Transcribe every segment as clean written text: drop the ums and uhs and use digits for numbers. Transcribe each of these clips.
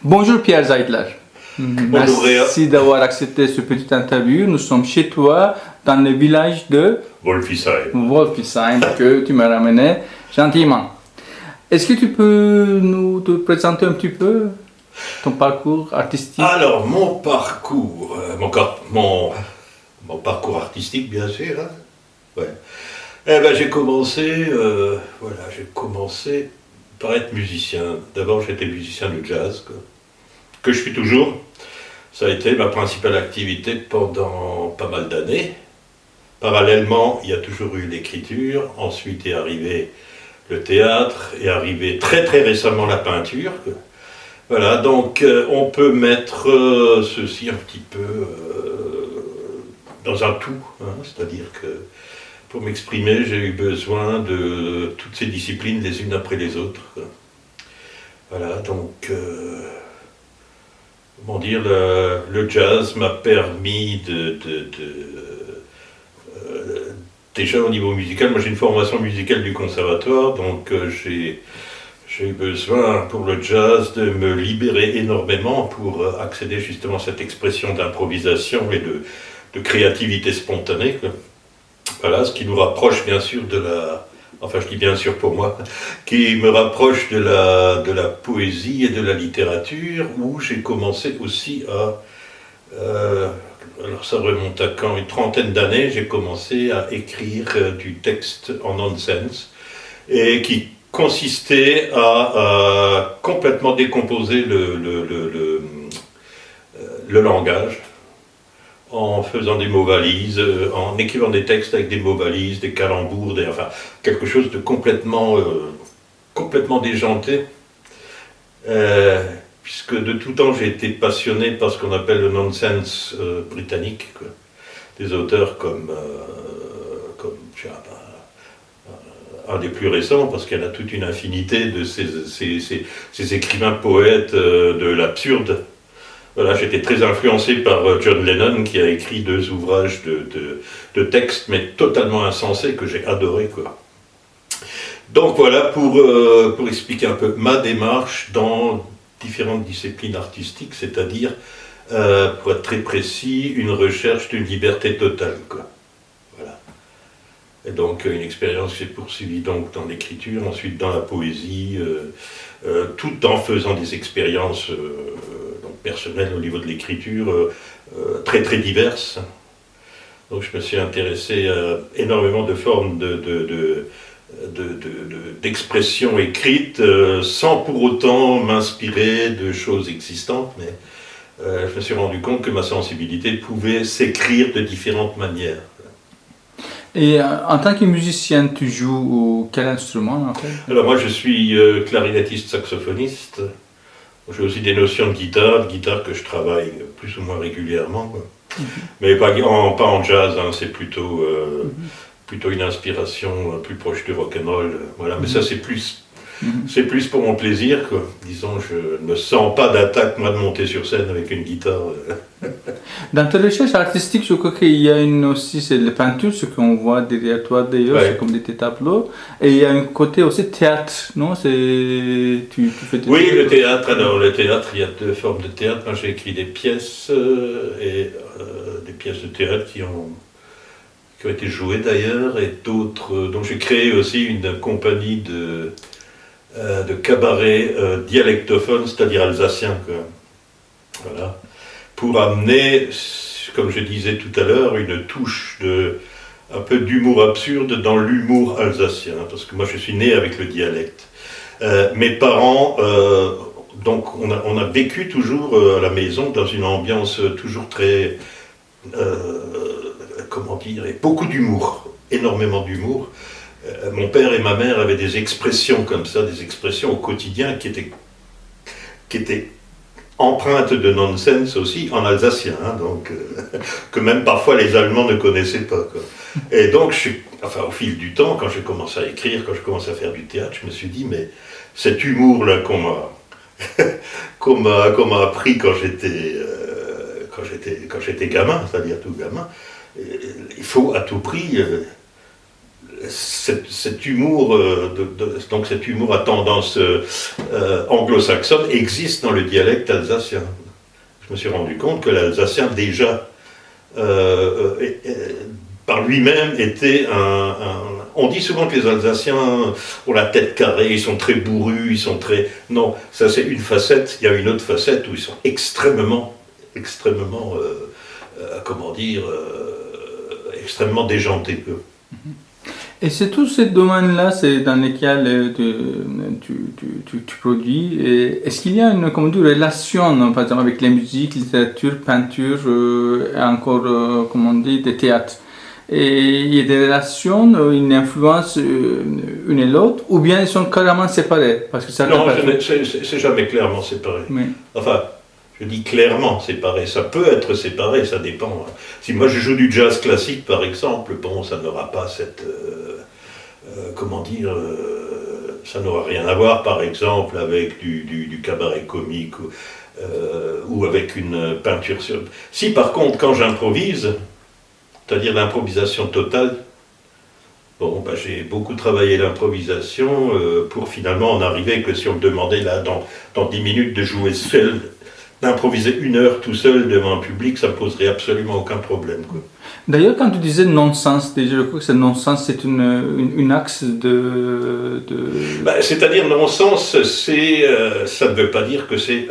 Bonjour Pierre Zeidler. Bonjour Réa. Merci d'avoir accepté ce petit interview. Nous sommes chez toi dans le village de Wolfisheim que tu m'as ramené gentiment. Est-ce que tu peux nous te présenter un petit peu ton parcours artistique? Alors, mon parcours, mon parcours artistique, bien sûr. Hein. Ouais. Eh ben, j'ai commencé par être musicien. D'abord, j'étais musicien de jazz, quoi, que je suis toujours. Ça a été ma principale activité pendant pas mal d'années. Parallèlement, il y a toujours eu l'écriture. Ensuite est arrivé le théâtre, est arrivé très très récemment la peinture. Voilà, donc on peut mettre ceci un petit peu dans un tout, hein, c'est-à-dire que pour m'exprimer, j'ai eu besoin de toutes ces disciplines les unes après les autres. Voilà, donc comment dire, le jazz m'a permis déjà au niveau musical, moi j'ai une formation musicale du conservatoire, donc j'ai eu besoin pour le jazz de me libérer énormément pour accéder justement à cette expression d'improvisation et de créativité spontanée, quoi. Voilà, ce qui nous rapproche bien sûr enfin je dis bien sûr pour moi, qui me rapproche de la poésie et de la littérature, où j'ai commencé aussi alors ça remonte à quand, une trentaine d'années, j'ai commencé à écrire du texte en nonsense, et qui consistait à complètement décomposer le langage, en faisant des mots valises, en écrivant des textes avec des mots valises, des calembours, enfin quelque chose de complètement déjanté, puisque de tout temps j'ai été passionné par ce qu'on appelle le nonsense britannique, quoi. Des auteurs comme un des plus récents, parce qu'il y en a toute une infinité de ces écrivains poètes de l'absurde. Voilà, j'étais très influencé par John Lennon, qui a écrit 2 ouvrages de textes, mais totalement insensés, que j'ai adoré, quoi. Donc voilà, pour expliquer un peu ma démarche dans différentes disciplines artistiques, c'est-à-dire, pour être très précis, une recherche d'une liberté totale, quoi. Voilà. Et donc une expérience qui s'est poursuivie donc dans l'écriture, ensuite dans la poésie, tout en faisant des expériences personnelles au niveau de l'écriture, très très diverses. Donc je me suis intéressé à énormément de formes d'expression écrite, sans pour autant m'inspirer de choses existantes, mais je me suis rendu compte que ma sensibilité pouvait s'écrire de différentes manières. Et en tant que musicien, tu joues quel instrument en fait? Alors moi je suis clarinettiste saxophoniste. J'ai aussi des notions de guitare que je travaille plus ou moins régulièrement, quoi. Mais pas en jazz, hein, c'est plutôt une inspiration plus proche du rock'n'roll. Voilà. Mais ça c'est plus pour mon plaisir, quoi. Disons, je ne me sens pas d'attaque moi de monter sur scène avec une guitare. Dans tes recherches artistiques, je crois qu'il y a aussi, c'est la peinture, ce qu'on voit derrière toi d'ailleurs, Ouais. c'est comme des tableaux. Et il y a un côté aussi théâtre, non? Tu fais des Oui, le théâtre. Alors le théâtre, il y a 2 formes de théâtre. Moi j'ai écrit des pièces, des pièces de théâtre qui ont été jouées d'ailleurs, et d'autres. Donc j'ai créé aussi une compagnie de cabaret dialectophone, c'est-à-dire alsacien, quoi. Voilà. Pour amener, comme je disais tout à l'heure, une touche un peu d'humour absurde dans l'humour alsacien, parce que moi je suis né avec le dialecte. Mes parents, donc on a vécu toujours à la maison dans une ambiance toujours très, comment dire, beaucoup d'humour, énormément d'humour. Mon père et ma mère avaient des expressions comme ça, des expressions au quotidien qui étaient empreintes de nonsense aussi, en alsacien, hein, donc, que même parfois les Allemands ne connaissaient pas, quoi. Et donc, au fil du temps, quand j'ai commencé à écrire, quand je commençais à faire du théâtre, je me suis dit, mais cet humour-là qu'on qu'on m'a appris quand j'étais gamin, c'est-à-dire tout gamin. Il faut à tout prix cet humour, donc cet humour à tendance anglo-saxonne existe dans le dialecte alsacien. Je me suis rendu compte que l'alsacien déjà par lui-même était on dit souvent que les Alsaciens ont la tête carrée, ils sont très bourrus, ils sont très... Non, ça c'est une facette, il y a une autre facette où ils sont extrêmement, extrêmement déjantés. Et c'est tous ces domaines-là dans lesquels tu produis. Est-ce qu'il y a une relation, par exemple, avec la musique, littérature, peinture, et encore, comme on dit, des théâtres? Et il y a des relations, une influence une et l'autre, ou bien ils sont carrément séparés parce que non, c'est jamais clairement séparé. Oui. Enfin, je dis clairement séparé. Ça peut être séparé, ça dépend. Si moi je joue du jazz classique, par exemple, bon, ça n'aura pas cette... ça n'aura rien à voir, par exemple, avec du cabaret comique ou avec une peinture sur... Si, par contre, quand j'improvise, c'est-à-dire l'improvisation totale. Bon, j'ai beaucoup travaillé l'improvisation pour finalement en arriver que si on me demandait là dans 10 minutes de jouer seul, d'improviser 1 heure tout seul devant un public, ça ne poserait absolument aucun problème, quoi. D'ailleurs, quand tu disais non-sens, déjà, je crois que ce non-sens, c'est une axe de... C'est-à-dire non-sens, ça ne veut pas dire que c'est...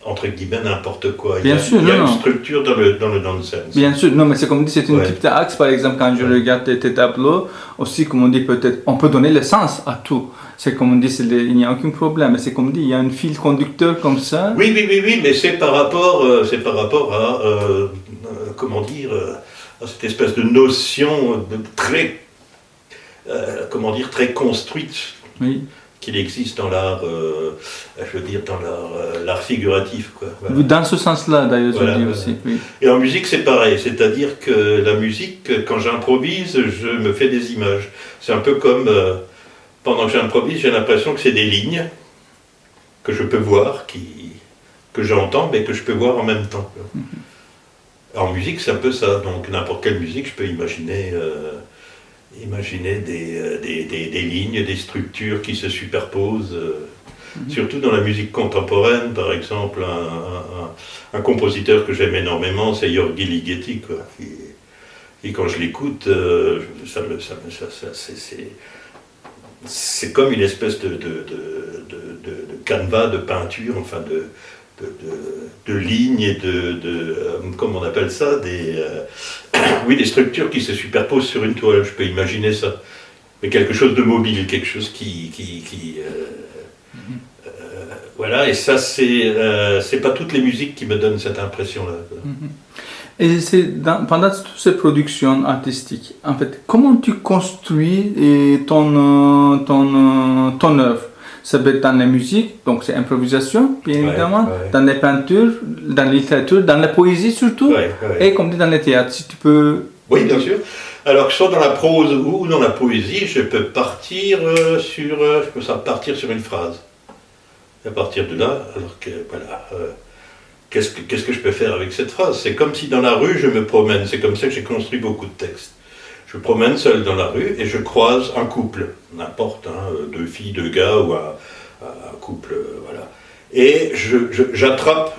entre guillemets, n'importe quoi. Il y a une structure dans le nonsense. Bien sûr, non, mais c'est comme on dit, c'est une type d'axe, par exemple, quand je regarde tes tableaux, aussi, comme on dit, peut-être, on peut donner le sens à tout. C'est comme on dit, il n'y a aucun problème. Mais c'est comme on dit, il y a un fil conducteur comme ça. Oui, mais c'est par rapport à, comment dire, à cette espèce de notion très, très construite. Oui. Qu'il existe dans l'art, je veux dire, dans l'art figuratif, quoi. Voilà. Dans ce sens-là, d'ailleurs, je dis aussi. Oui. Et en musique, c'est pareil, c'est-à-dire que la musique, quand j'improvise, je me fais des images. C'est un peu comme, pendant que j'improvise, j'ai l'impression que c'est des lignes que je peux voir, que j'entends, mais que je peux voir en même temps. Mm-hmm. En musique, c'est un peu ça. Donc, n'importe quelle musique, je peux imaginer des lignes, des structures qui se superposent, surtout dans la musique contemporaine, par exemple, un compositeur que j'aime énormément, c'est György Ligeti, quoi, et quand je l'écoute, c'est comme une espèce de canevas, de peinture, enfin de lignes et comment on appelle ça, des structures qui se superposent sur une toile, je peux imaginer ça. Mais quelque chose de mobile, quelque chose voilà, et ça, c'est pas toutes les musiques qui me donnent cette impression-là. Et pendant toutes ces productions artistiques, en fait, comment tu construis ton œuvre? Ça peut être dans la musique, donc c'est improvisation, bien évidemment, dans les peintures, dans la littérature, dans la poésie surtout, et comme dit dans le théâtre, si tu peux... Oui, bien sûr. Alors que soit dans la prose ou dans la poésie, je peux partir sur une phrase. Et à partir de là, alors que, voilà, qu'est-ce que je peux faire avec cette phrase? C'est comme si dans la rue, je me promène, c'est comme ça que j'ai construit beaucoup de textes. Je me promène seul dans la rue et je croise un couple, n'importe, 2 filles, 2 gars ou un couple, voilà. Et j'attrape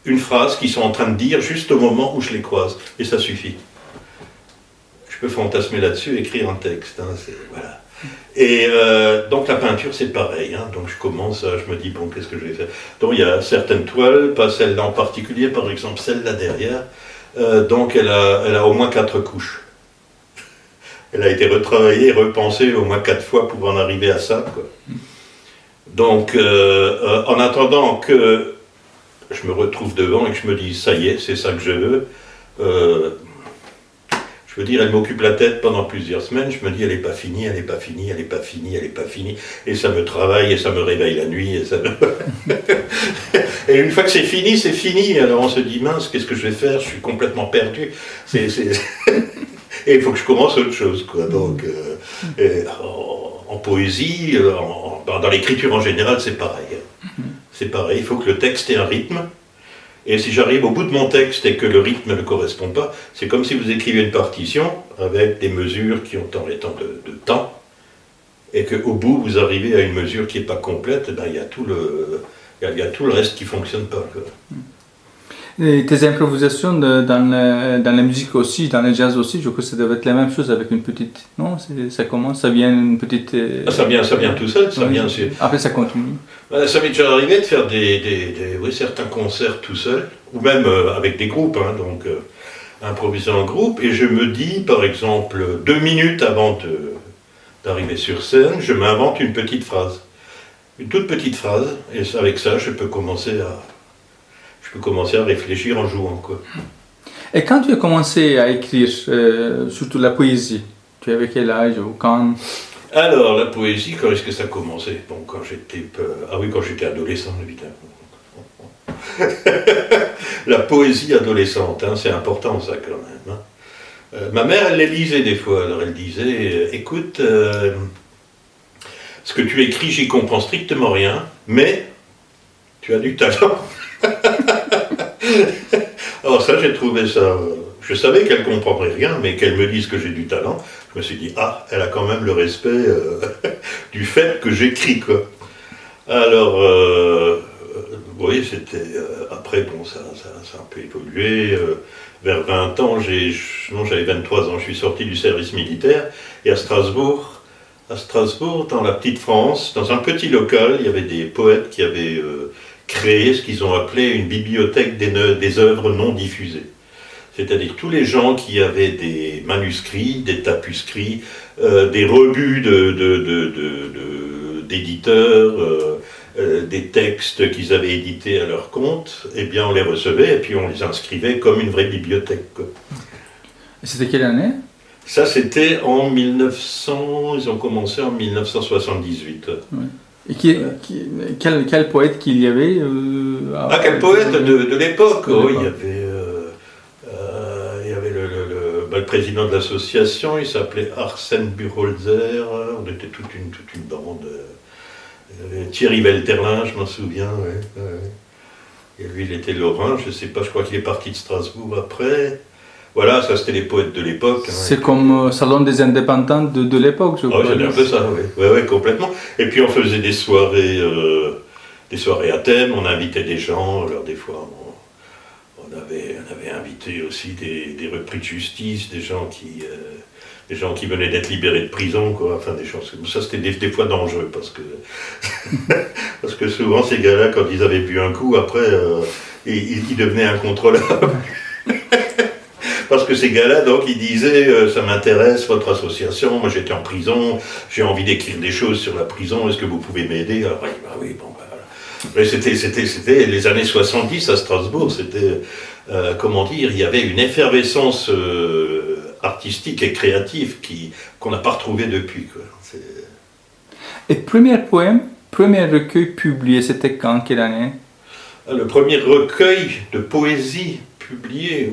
une phrase qu'ils sont en train de dire juste au moment où je les croise, et ça suffit. Je peux fantasmer là-dessus, écrire un texte, voilà. Et donc la peinture c'est pareil, donc je commence, je me dis bon, qu'est-ce que je vais faire? Donc il y a certaines toiles, pas celle-là en particulier, par exemple celle-là derrière, donc elle a au moins 4 couches. Elle a été retravaillée, repensée au moins 4 fois pour en arriver à ça, quoi. Donc, en attendant que je me retrouve devant et que je me dise, ça y est, c'est ça que je veux, je veux dire, elle m'occupe la tête pendant plusieurs semaines, je me dis, elle n'est pas finie, elle n'est pas finie, elle n'est pas finie, elle n'est pas finie, et ça me travaille, et ça me réveille la nuit, et ça me... Et une fois que c'est fini, alors on se dit, mince, qu'est-ce que je vais faire? Je suis complètement perdu. Et il faut que je commence autre chose, quoi. Donc, en poésie, dans l'écriture en général, c'est pareil. c'est pareil, il faut que le texte ait un rythme. Et si j'arrive au bout de mon texte et que le rythme ne correspond pas, c'est comme si vous écriviez une partition avec des mesures qui ont tant et tant de temps, et qu'au bout vous arrivez à une mesure qui n'est pas complète, ben, il y a tout le reste qui ne fonctionne pas, quoi. Et tes improvisations dans la musique aussi, dans le jazz aussi, je crois que ça devait être la même chose avec une petite... Non, ça commence, ça vient une petite... Ça vient tout seul, ça vient... Après ça continue. Ça m'est déjà arrivé de faire certains concerts tout seul, ou même avec des groupes, hein, donc improviser en groupe, et je me dis, par exemple, 2 minutes avant d'arriver sur scène, je m'invente une petite phrase. Une toute petite phrase, et avec ça, je peux commencer à réfléchir en jouant, quoi. Et quand tu as commencé à écrire, surtout la poésie, tu avais quel âge ou quand? Alors, la poésie, quand est-ce que ça a commencé? Bon, quand j'étais adolescent, évidemment. La poésie adolescente, hein, c'est important ça quand même. Hein. Ma mère, elle les lisait des fois, alors elle disait, écoute, ce que tu écris, j'y comprends strictement rien, mais tu as du talent. Alors ça, j'ai trouvé ça... Je savais qu'elle ne comprendrait rien, mais qu'elle me dise que j'ai du talent. Je me suis dit, elle a quand même le respect du fait que j'écris, quoi. Alors, oui, c'était... après, bon, ça a un peu évolué. Vers 20 ans, j'avais 23 ans, je suis sorti du service militaire. Et à Strasbourg, dans la petite France, dans un petit local, il y avait des poètes qui avaient créé ce qu'ils ont appelé une bibliothèque des œuvres non diffusées. C'est-à-dire tous les gens qui avaient des manuscrits, des tapuscrits, des rebuts d'éditeurs, des textes qu'ils avaient édités à leur compte, eh bien on les recevait et puis on les inscrivait comme une vraie bibliothèque, quoi. C'était quelle année? Ça c'était en 1900, ils ont commencé en 1978. Ouais. Et quel poète qu'il y avait quel poète de l'époque? Oui, il y avait le président de l'association, il s'appelait Arsène Buchholzer, on était toute une bande. Thierry Welterlin, je m'en souviens, ouais. Et lui, il était lorrain, je sais pas, je crois qu'il est parti de Strasbourg après. Voilà, ça c'était les poètes de l'époque. Hein. C'est comme Salon des indépendants de l'époque, je crois. C'était un peu ça, oui. Ouais, complètement. Et puis on faisait des soirées à thème, on invitait des gens, alors des fois on avait invité aussi des repris de justice, des gens qui venaient d'être libérés de prison, quoi, enfin des choses. Ça c'était des fois dangereux parce que souvent ces gars-là, quand ils avaient bu un coup, après ils devenaient incontrôlables. Parce que ces gars-là, donc, ils disaient ça m'intéresse, votre association, moi j'étais en prison, j'ai envie d'écrire des choses sur la prison, est-ce que vous pouvez m'aider? Alors, oui, bon, voilà. Mais c'était les années 70 à Strasbourg, c'était, comment dire, il y avait une effervescence artistique et créative qu'on n'a pas retrouvée depuis, quoi. Et premier poème, premier recueil publié, c'était quand, quelle année? Le premier recueil de poésie publié,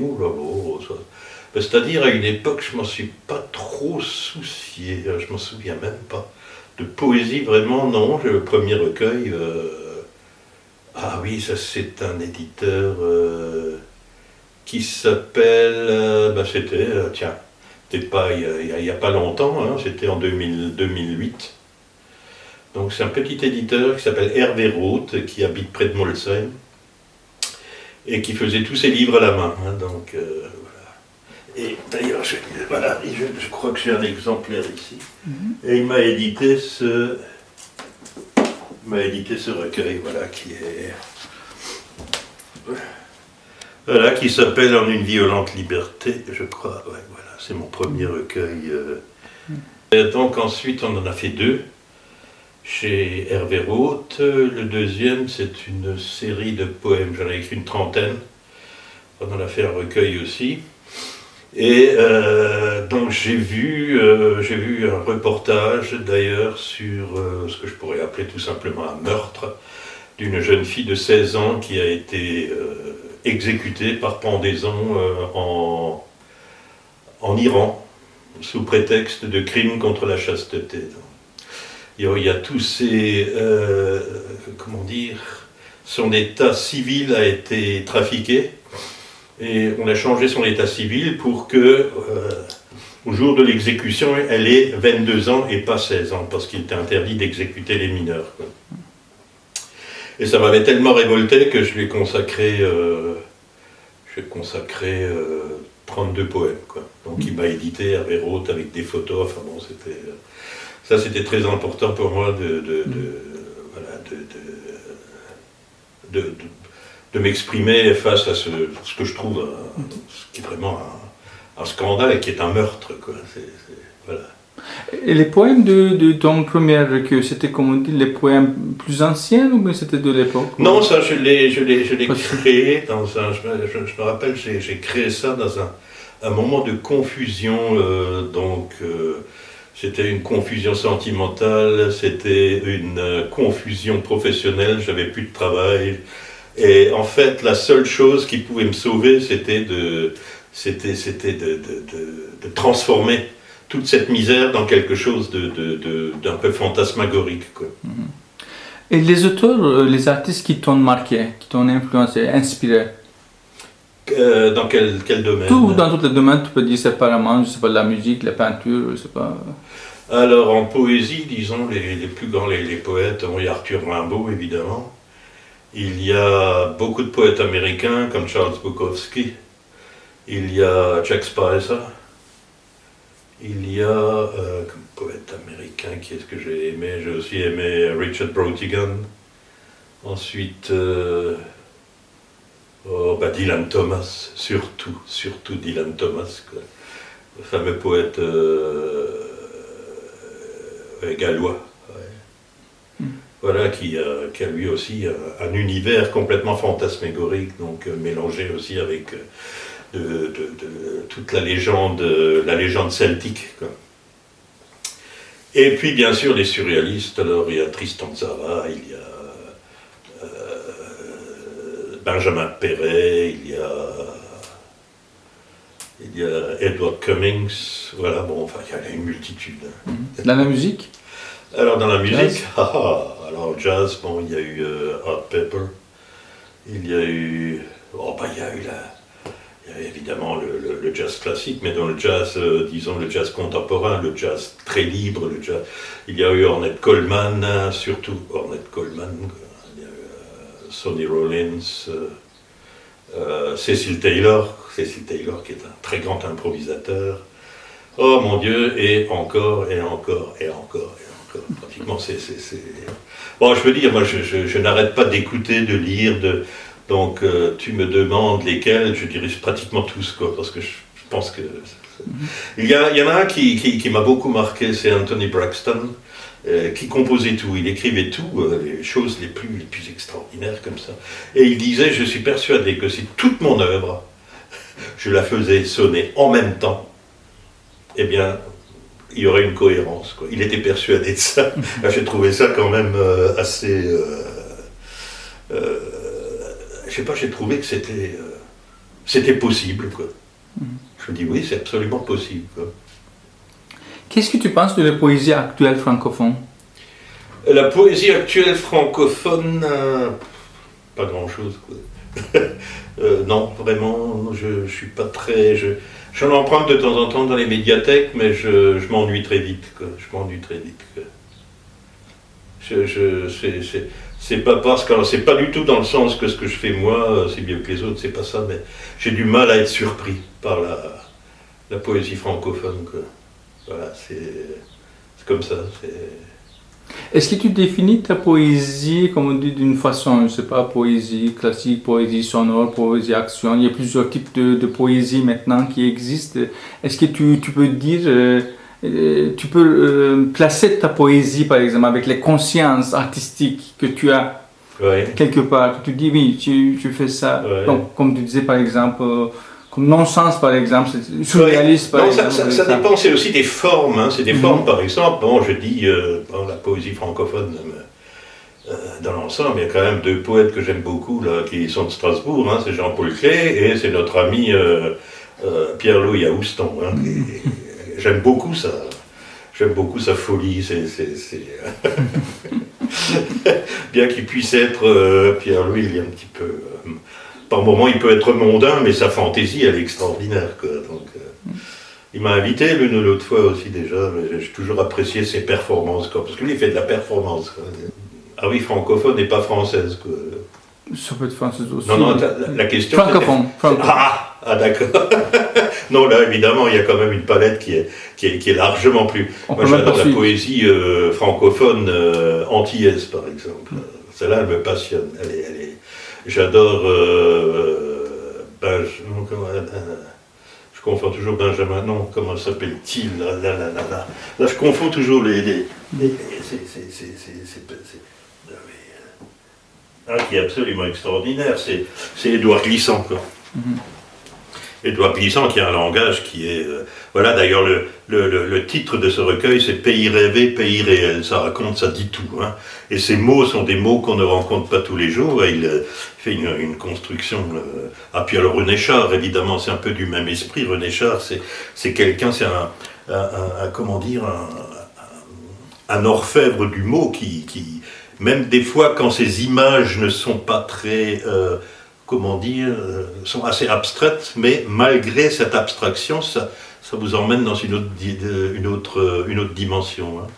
c'est-à-dire à une époque, je m'en suis pas trop soucié, je m'en souviens même pas. De poésie, vraiment, non, le premier recueil, ah oui, ça c'est un éditeur qui s'appelle, c'était pas il y a pas longtemps, hein, c'était en 2008. Donc c'est un petit éditeur qui s'appelle Hervé Roth, qui habite près de Molsheim, et qui faisait tous ses livres à la main. Hein, donc voilà. Et d'ailleurs, je crois que j'ai un exemplaire ici. Mm-hmm. Et il m'a édité ce recueil, voilà, qui s'appelle En une violente liberté, je crois. Ouais, voilà, c'est mon premier recueil. Et donc ensuite, on en a fait 2. Chez Hervé Roth, le deuxième c'est une série de poèmes, j'en ai écrit une 30aine, on en a fait un recueil aussi, et donc j'ai vu un reportage d'ailleurs sur ce que je pourrais appeler tout simplement un meurtre d'une jeune fille de 16 ans qui a été exécutée par pendaison en Iran, sous prétexte de crime contre la chasteté. Il y a tous ces, son état civil a été trafiqué et on a changé son état civil pour que, au jour de l'exécution, elle ait 22 ans et pas 16 ans, parce qu'il était interdit d'exécuter les mineurs, quoi. Et ça m'avait tellement révolté que je lui ai consacré, 32 poèmes, quoi. Donc il m'a édité à Verhaute avec des photos, enfin bon, c'était très important pour moi de m'exprimer face à ce que je trouve, ce qui est vraiment un scandale et qui est un meurtre, quoi. Voilà. Et les poèmes de ton premier recueil, c'était, comme on dit, les poèmes plus anciens ou bien c'était de l'époque? Non, ça je l'ai créé dans un, je me rappelle, j'ai créé ça dans un moment de confusion, c'était une confusion sentimentale, c'était une confusion professionnelle, j'avais plus de travail. Et en fait, la seule chose qui pouvait me sauver, c'était de transformer toute cette misère dans quelque chose d'un peu fantasmagorique, quoi. Et les auteurs, les artistes qui t'ont marqué, qui t'ont influencé, inspiré? Dans quel domaine? Dans tous les domaines, tu peux dire séparément, je sais pas, la musique, la peinture, je sais pas. Alors en poésie, disons, les plus grands, les poètes, il y a Arthur Rimbaud évidemment. Il y a beaucoup de poètes américains comme Charles Bukowski. Il y a Jack Spicer. Il y a, comme poète américain, qui est-ce que j'ai aimé? J'ai aussi aimé Richard Brautigan. Ensuite, Dylan Thomas, surtout Dylan Thomas, quoi. Le fameux poète gallois. Ouais. Voilà, qui a lui aussi un univers complètement fantasmagorique, donc mélangé aussi avec toute la légende celtique, quoi. Et puis bien sûr les surréalistes, alors il y a Tristan Tzara, il y a Benjamin Perret, il y a Edward Cummings, voilà, bon, enfin il y a une multitude. Dans la musique? Alors dans la musique, alors jazz, bon, il y a eu Art Pepper, il y a eu, il y a évidemment le jazz classique, mais dans le jazz, disons le jazz contemporain, le jazz très libre, il y a eu Ornette Coleman, surtout Ornette Coleman, il y a eu Sonny Rollins, Cecil Taylor qui est un très grand improvisateur. Oh mon Dieu, et encore. Pratiquement, Bon, je veux dire, moi, je n'arrête pas d'écouter, de lire, donc tu me demandes lesquels, je dirais pratiquement tous, quoi, parce que je pense que... Il y en a un qui m'a beaucoup marqué, c'est Anthony Braxton, qui composait tout, il écrivait tout, les choses les plus extraordinaires comme ça. Et il disait, je suis persuadé que si toute mon œuvre, je la faisais sonner en même temps, eh bien, il y aurait une cohérence, quoi. Il était persuadé de ça. J'ai trouvé ça quand même assez... je sais pas, j'ai trouvé que c'était possible, quoi. Je me dis, oui, c'est absolument possible, quoi. Qu'est-ce que tu penses de la poésie actuelle francophone? La poésie actuelle francophone, pas grand-chose, quoi. Non, vraiment, je suis pas très... J'en emprunte de temps en temps dans les médiathèques, mais je m'ennuie très vite, quoi. C'est pas parce que... C'est pas du tout dans le sens que ce que je fais moi, c'est mieux que les autres, c'est pas ça, mais j'ai du mal à être surpris par la poésie francophone, quoi. Voilà, c'est comme ça, Est-ce que tu définis ta poésie, comme on dit, d'une façon, je sais pas, poésie classique, poésie sonore, poésie action, il y a plusieurs types de poésie maintenant qui existent. Est-ce que tu peux dire, tu peux placer ta poésie, par exemple, avec les consciences artistiques que tu as quelque part, que tu dis, oui, tu fais ça. Ouais. Donc, comme tu disais, par exemple, comme non-sens, par exemple, c'est surréaliste, par exemple. Ça dépend, c'est aussi des formes, hein. C'est des formes, par exemple, bon, je dis, la poésie francophone, dans l'ensemble, il y a quand même deux poètes que j'aime beaucoup, là, qui sont de Strasbourg, hein. C'est Jean-Paul Clé et c'est notre ami Pierre-Louis Aouston, hein. J'aime beaucoup ça. J'aime beaucoup sa folie, Bien qu'il puisse être, Pierre Louis, il est un petit peu, par moments il peut être mondain, mais sa fantaisie elle est extraordinaire, quoi. Donc, il m'a invité l'une ou l'autre fois aussi déjà, mais j'ai toujours apprécié ses performances, quoi, parce que lui il fait de la performance, quoi. Ah oui, francophone et pas française, quoi. Ça peut être français aussi. Non, la question... Francophone. Ah d'accord. Non, là, évidemment, il y a quand même une palette qui est largement plus... Moi, j'adore la poésie francophone antillaise, par exemple. Celle-là, elle me passionne. J'adore... je confonds toujours Benjamin... Non, comment s'appelle-t-il là, je confonds toujours les un qui est absolument extraordinaire, c'est Édouard Glissant, quoi. Édouard Glissant qui a un langage qui est... voilà, d'ailleurs, le titre de ce recueil, c'est « Pays rêvé, pays réel ». Ça raconte, ça dit tout. Hein. Et ces mots sont des mots qu'on ne rencontre pas tous les jours. Et il fait une construction... Ah, puis alors René Char, évidemment, c'est un peu du même esprit. René Char, c'est quelqu'un, c'est comment dire, un orfèvre du mot qui même des fois, quand ces images ne sont pas très... comment dire, sont assez abstraites, mais malgré cette abstraction, ça vous emmène dans une autre dimension. Hein.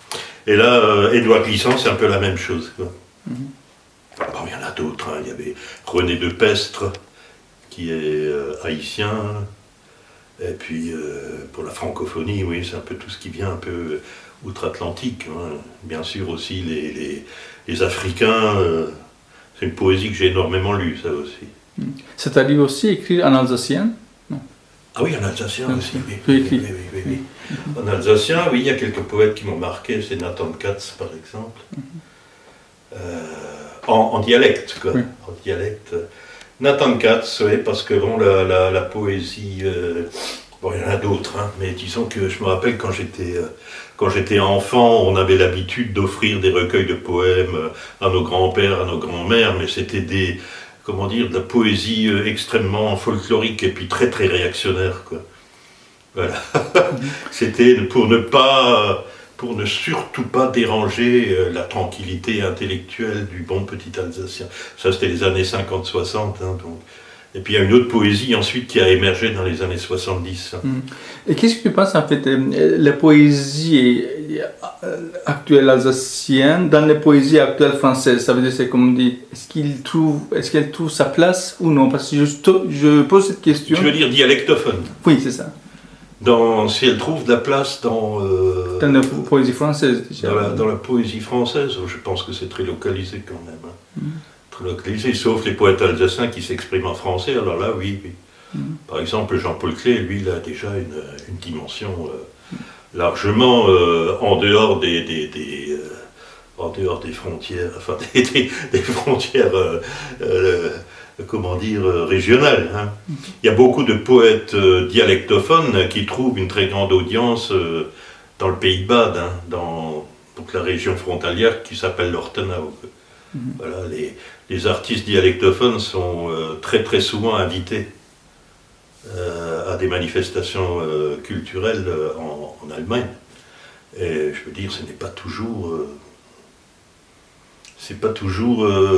Et là, Édouard Glissant, c'est un peu la même chose, quoi. Bon, il y en a d'autres. Hein. Il y avait René de Pestre, qui est haïtien. Et puis, pour la francophonie, oui, c'est un peu tout ce qui vient un peu outre-Atlantique. Hein. Bien sûr aussi les Africains. C'est une poésie que j'ai énormément lue, ça aussi. C'est-à-dire aussi écrire en alsacien? Non. Ah oui, en alsacien aussi, oui. En alsacien, oui, il y a quelques poètes qui m'ont marqué, c'est Nathan Katz, par exemple. En dialecte, quoi. Oui. En dialecte. Nathan Katz, oui, parce que bon, la poésie... bon, il y en a d'autres, hein, mais disons que je me rappelle quand j'étais enfant, on avait l'habitude d'offrir des recueils de poèmes à nos grands-pères, à nos grands-mères, mais c'était de la poésie extrêmement folklorique et puis très très réactionnaire, quoi. Voilà. C'était pour ne surtout pas déranger la tranquillité intellectuelle du bon petit Alsacien. Ça, c'était les années 50-60, hein, donc. Et puis il y a une autre poésie ensuite qui a émergé dans les années 70. Et qu'est-ce que tu penses en fait, la poésie actuelle alsacienne dans les poésies actuelles françaises? Ça veut dire, c'est comme on dit, est-ce qu'elle trouve sa place ou non? Parce que je pose cette question. Tu veux dire dialectophone? Oui, c'est ça. Si elle trouve de la place dans la poésie française, déjà. Dans la poésie française, je pense que c'est très localisé quand même. Hein. Localisé, sauf les poètes alsaciens qui s'expriment en français, alors là, oui. Par exemple, Jean-Paul Clé, lui, il a déjà une dimension largement en dehors des frontières, enfin des frontières, comment dire, régionales. Hein. Il y a beaucoup de poètes dialectophones qui trouvent une très grande audience dans le Pays de Bade, hein, dans donc la région frontalière qui s'appelle l'Ortenau. Voilà, les artistes dialectophones sont très très souvent invités à des manifestations culturelles en Allemagne. Et je veux dire, ce n'est pas toujours...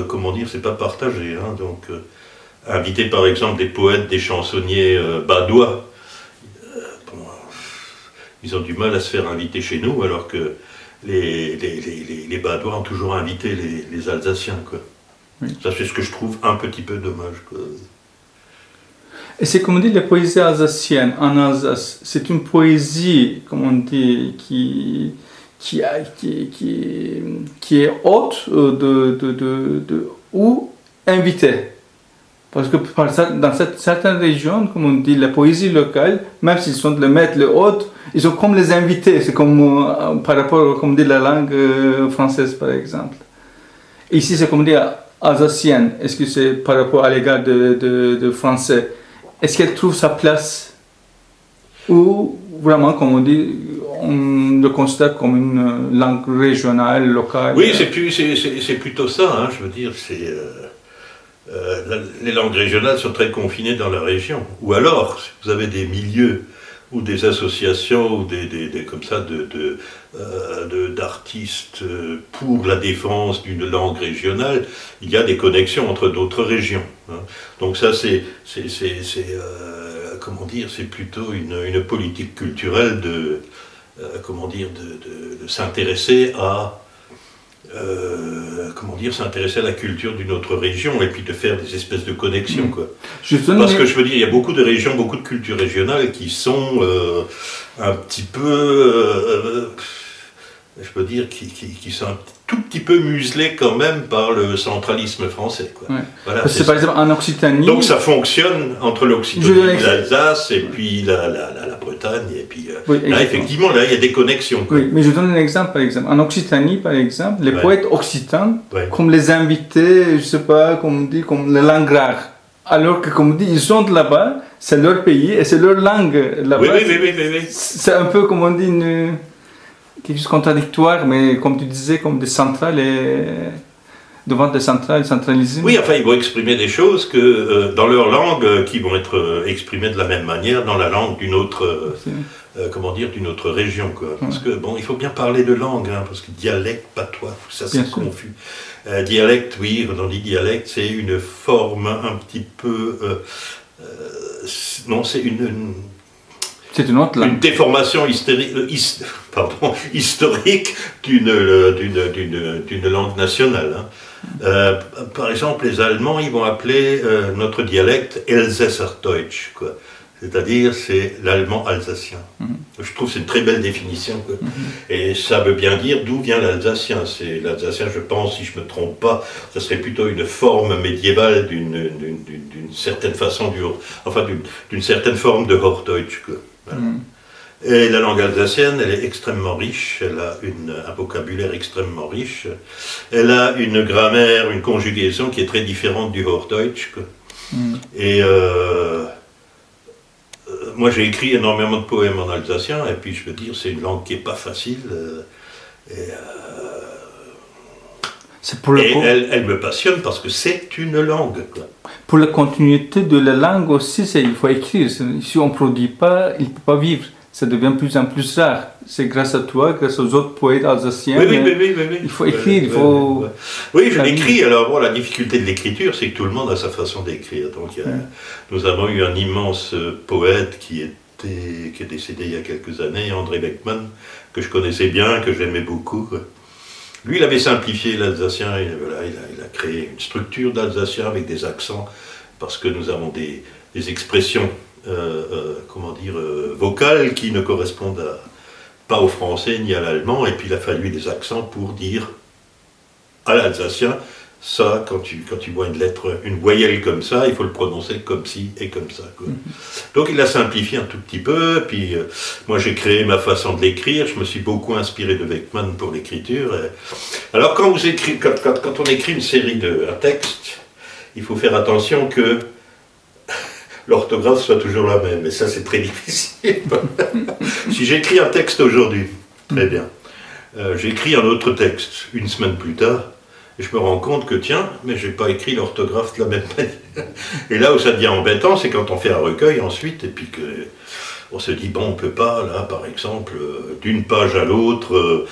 comment dire, c'est pas partagé. Hein, donc, inviter par exemple des poètes, des chansonniers badois, ils ont du mal à se faire inviter chez nous, alors que les Badois ont toujours invité les Alsaciens, quoi. Oui. Ça, c'est ce que je trouve un petit peu dommage, quoi. Et c'est comme on dit, la poésie alsacienne en Alsace, c'est une poésie, comme on dit, qui est haute ou invitée. Parce que dans certaines régions, comme on dit, la poésie locale, même s'ils sont le maître, le hôte, ils sont comme les invités. C'est comme par rapport, comme dit, la langue française, par exemple. Et ici, c'est comme on dit, alsacienne. Est-ce que c'est par rapport à l'égard de français? Est-ce qu'elle trouve sa place? Ou vraiment, comme on dit, on le considère comme une langue régionale, locale? Oui, c'est plutôt ça, hein, je veux dire, c'est... les langues régionales sont très confinées dans la région. Ou alors, si vous avez des milieux ou des associations ou comme ça d'artistes pour la défense d'une langue régionale, il y a des connexions entre d'autres régions. Hein. Donc ça comment dire, c'est plutôt une politique culturelle de s'intéresser à s'intéresser à la culture d'une autre région et puis de faire des espèces de connexions, quoi. Parce que je veux dire, il y a beaucoup de régions, beaucoup de cultures régionales qui sont un petit peu, je peux dire, qui sont un tout petit peu muselées quand même par le centralisme français, quoi. Ouais. Voilà, c'est par exemple en Occitanie. Donc ça fonctionne entre l'Occitanie, l'Alsace et puis la Bretagne et puis oui, là effectivement là il y a des connexions, quoi. Oui, mais je donne un exemple par exemple. En Occitanie par exemple, les poètes occitans, comme les invités, je sais pas, comme on dit, comme les langues rares. Alors que comme on dit, ils sont de là-bas, c'est leur pays et c'est leur langue là-bas. Oui. C'est un peu comme on dit quelque chose de contradictoire, mais comme tu disais, comme des centrales et devant des centrales centralisées. Oui, enfin, ils vont exprimer des choses que dans leur langue, qui vont être exprimées de la même manière dans la langue d'une autre, d'une autre région, quoi. Parce que bon, il faut bien parler de langue, hein, parce que dialecte, patois, tout ça, c'est confus. Dialecte, oui, quand on dit dialecte, c'est une forme un petit peu, non, c'est c'est une autre langue. Une déformation historique d'une langue nationale. Hein. Par exemple, les Allemands, ils vont appeler notre dialecte Elsässerdeutsch, quoi. C'est-à-dire, c'est l'allemand alsacien. Je trouve que c'est une très belle définition, quoi. Et ça veut bien dire d'où vient l'alsacien. C'est l'alsacien, je pense, si je ne me trompe pas, ça serait plutôt une forme médiévale d'une certaine façon, d'une certaine forme de Hochdeutsch, quoi. Voilà. Et la langue alsacienne, elle est extrêmement riche, elle a un vocabulaire extrêmement riche, elle a une grammaire, une conjugaison qui est très différente du Hochdeutsch, quoi. Et moi j'ai écrit énormément de poèmes en alsacien, et puis je veux dire, c'est une langue qui n'est pas facile, elle me passionne parce que c'est une langue, quoi. Pour la continuité de la langue aussi, il faut écrire. Si on ne produit pas, il ne peut pas vivre. Ça devient de plus en plus rare. C'est grâce à toi, grâce aux autres poètes alsaciens. Oui. Il faut écrire, il faut... Oui, je l'écris. Alors, bon, la difficulté de l'écriture, c'est que tout le monde a sa façon d'écrire. Donc, nous avons eu un immense poète qui est décédé il y a quelques années, André Beckmann, que je connaissais bien, que j'aimais beaucoup. Lui, il avait simplifié l'alsacien, il a créé une structure d'alsacien avec des accents, parce que nous avons des expressions, vocales qui ne correspondent pas au français ni à l'allemand, et puis il a fallu des accents pour dire à l'alsacien, ça, quand tu vois une voyelle comme ça, il faut le prononcer comme ci et comme ça, quoi. Donc il a simplifié un tout petit peu, puis moi j'ai créé ma façon de l'écrire, je me suis beaucoup inspiré de Beckmann pour l'écriture. Alors quand on écrit un texte, il faut faire attention que l'orthographe soit toujours la même, et ça c'est très difficile. Si j'écris un texte aujourd'hui, très bien, j'écris un autre texte une semaine plus tard, et je me rends compte que tiens, mais j'ai pas écrit l'orthographe de la même manière. Et là où ça devient embêtant, c'est quand on fait un recueil ensuite, et puis que on se dit bon, on peut pas là, par exemple, d'une page à l'autre,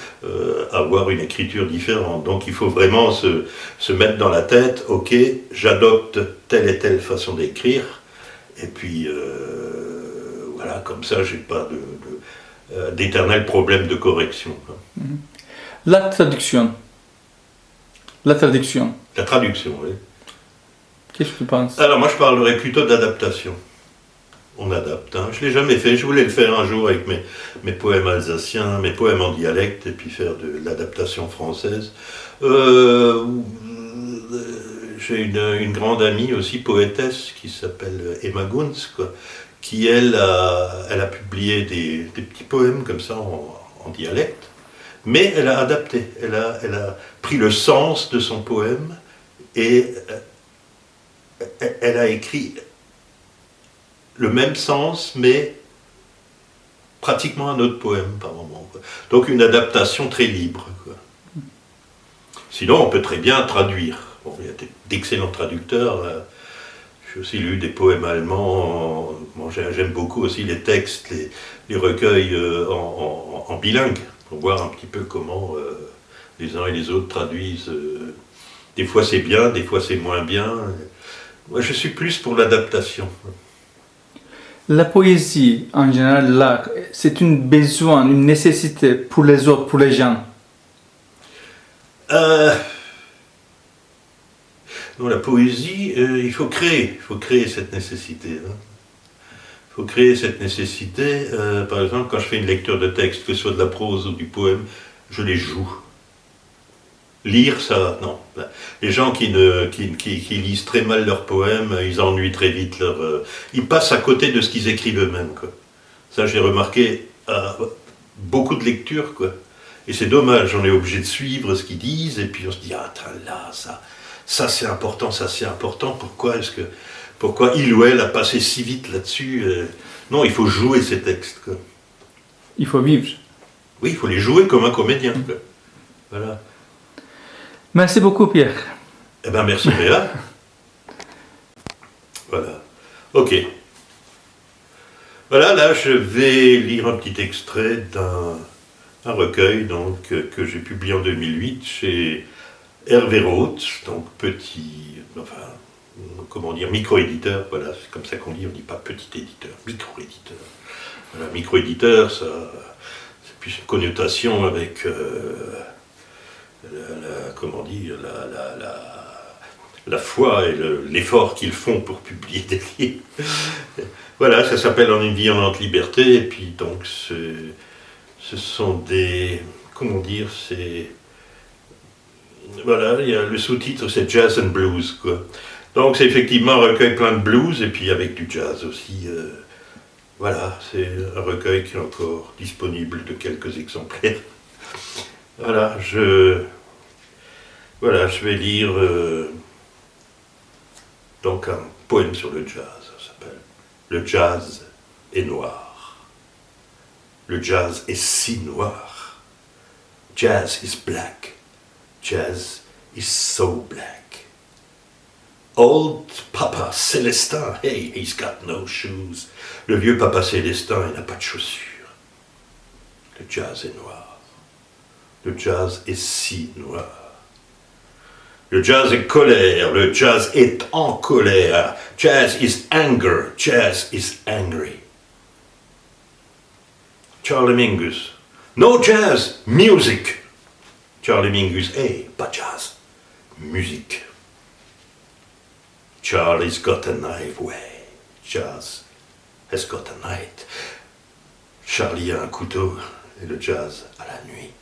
avoir une écriture différente. Donc il faut vraiment se mettre dans la tête, ok, j'adopte telle et telle façon d'écrire, et puis voilà, comme ça, j'ai pas d'éternel problème de correction, quoi. La traduction. La traduction, oui. Qu'est-ce que tu penses? Alors moi je parlerais plutôt d'adaptation. On adapte, hein. Je ne l'ai jamais fait, je voulais le faire un jour avec mes poèmes alsaciens, mes poèmes en dialecte, et puis faire de l'adaptation française. J'ai une grande amie aussi, poétesse, qui s'appelle Emma Gunz, quoi, qui elle a publié des petits poèmes comme ça en dialecte. Mais elle a adapté, elle a pris le sens de son poème et elle a écrit le même sens, mais pratiquement un autre poème par moment, quoi. Donc une adaptation très libre, quoi. Sinon, on peut très bien traduire. Bon, il y a d'excellents traducteurs. Je j'ai aussi lu des poèmes allemands. Bon, j'aime beaucoup aussi les textes, les recueils en bilingue, pour voir un petit peu comment les uns et les autres traduisent. Des fois c'est bien, des fois c'est moins bien. Moi je suis plus pour l'adaptation. La poésie, en général, l'art, c'est un besoin, une nécessité pour les autres, pour les gens. Non, la poésie, il faut créer cette nécessité. Il faut créer cette nécessité. Par exemple, quand je fais une lecture de texte, que ce soit de la prose ou du poème, je les joue. Lire, ça, non. Les gens qui lisent très mal leurs poèmes, ils ennuient très vite ils passent à côté de ce qu'ils écrivent eux-mêmes, quoi. Ça, j'ai remarqué à beaucoup de lectures, quoi. Et c'est dommage, on est obligé de suivre ce qu'ils disent, et puis on se dit, ah, là, ça c'est important, pourquoi il ou elle a passé si vite là-dessus Non, il faut jouer ces textes, quoi. Il faut vivre. Oui, il faut les jouer comme un comédien, quoi. Voilà. Merci beaucoup, Pierre. Eh bien, merci, Léa. Voilà. Ok. Voilà, là, je vais lire un petit extrait d'un recueil donc, que j'ai publié en 2008 chez Hervé Roth, donc micro-éditeur, voilà, c'est comme ça qu'on dit, on ne dit pas petit éditeur, micro-éditeur. Voilà, micro-éditeur, ça, c'est plus une connotation avec... la foi et l'effort qu'ils font pour publier des livres. Voilà, ça s'appelle En une vie en lente liberté, et puis donc ce sont des... Comment dire, c'est... Voilà, il y a le sous-titre, c'est Jazz and Blues, quoi. Donc c'est effectivement un recueil plein de blues, et puis avec du jazz aussi. Voilà, c'est un recueil qui est encore disponible de quelques exemplaires. Voilà, je vais lire donc un poème sur le jazz, ça s'appelle « Le jazz est noir ». Le jazz est si noir. Jazz is black. Jazz is so black. Old Papa Célestin, hey, he's got no shoes. Le vieux Papa Célestin, il n'a pas de chaussures. Le jazz est noir. Le jazz est si noir. Le jazz est colère, le jazz est en colère. Jazz is anger, jazz is angry. Charlie Mingus. No jazz, music. Charlie Mingus, hey, pas jazz, musique. Charlie's got a knife way. Jazz has got a knife. Charlie a un couteau et le jazz a la nuit.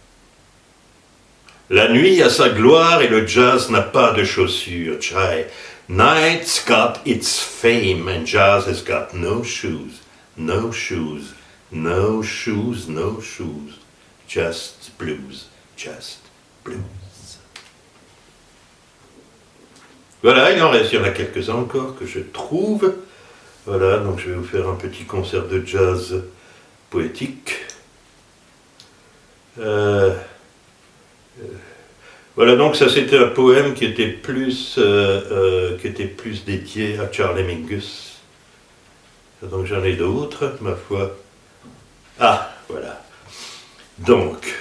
La nuit a sa gloire et le jazz n'a pas de chaussures. Chai. Night's got its fame and jazz has got no shoes. No shoes. No shoes, no shoes. Just blues. Just blues. Voilà, il y en a quelques-uns encore que je trouve. Voilà, donc je vais vous faire un petit concert de jazz poétique. Voilà, donc ça c'était un poème qui était plus dédié à Charlie Mingus. Donc j'en ai d'autres, ma foi. Ah, voilà. Donc,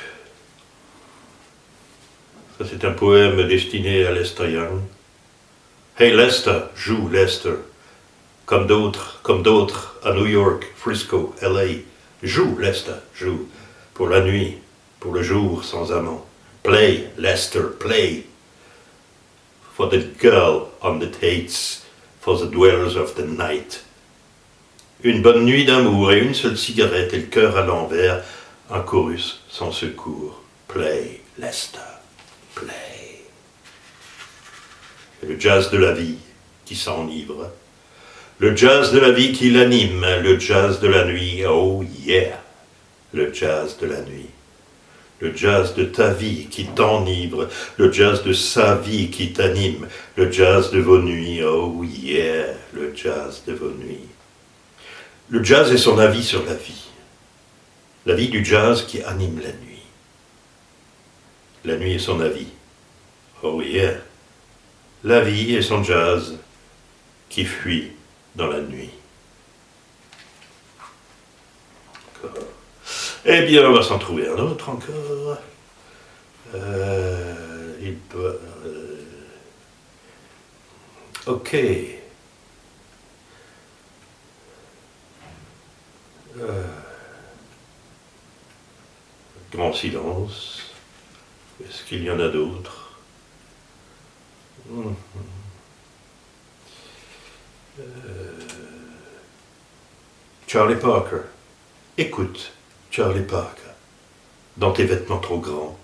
ça c'est un poème destiné à Lester Young. Hey Lester, joue Lester. Comme d'autres à New York, Frisco, LA. Joue Lester, joue. Pour la nuit, pour le jour sans amant. Play, Lester, play. For the girl on the tates, for the dwellers of the night. Une bonne nuit d'amour et une seule cigarette et le cœur à l'envers, un chorus sans secours. Play, Lester, play. Et le jazz de la vie qui s'enivre. Le jazz de la vie qui l'anime, le jazz de la nuit, oh yeah, le jazz de la nuit. Le jazz de ta vie qui t'enivre, le jazz de sa vie qui t'anime, le jazz de vos nuits, oh yeah, le jazz de vos nuits. Le jazz est son avis sur la vie du jazz qui anime la nuit. La nuit est son avis, oh yeah, la vie est son jazz qui fuit dans la nuit. Encore. Eh bien, on va s'en trouver un autre encore. Il peut... Ok. Grand silence. Est-ce qu'il y en a d'autres? Charlie Parker. Écoute, Charlie Parker. Dans tes vêtements trop grands.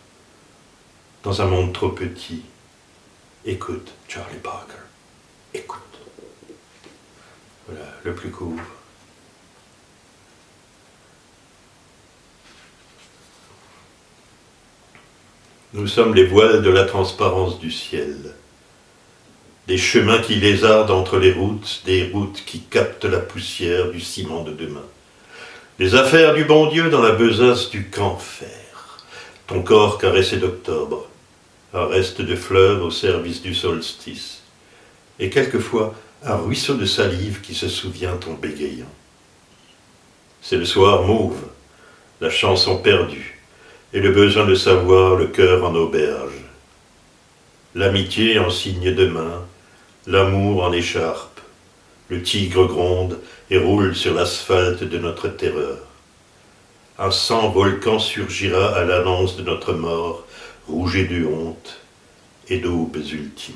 Dans un monde trop petit. Écoute, Charlie Parker. Écoute. Voilà, le plus court. Nous sommes les voiles de la transparence du ciel. Des chemins qui lézardent entre les routes, des routes qui captent la poussière du ciment de demain. Les affaires du bon Dieu dans la besace du camphre. Ton corps caressé d'octobre, un reste de fleurs au service du solstice. Et quelquefois, un ruisseau de salive qui se souvient ton bégayant. C'est le soir mauve, la chanson perdue, et le besoin de savoir le cœur en auberge. L'amitié en signe de main, l'amour en écharpe, le tigre gronde et roule sur l'asphalte de notre terreur. Un sang volcan surgira à l'annonce de notre mort, rougé de honte et d'aubes ultimes.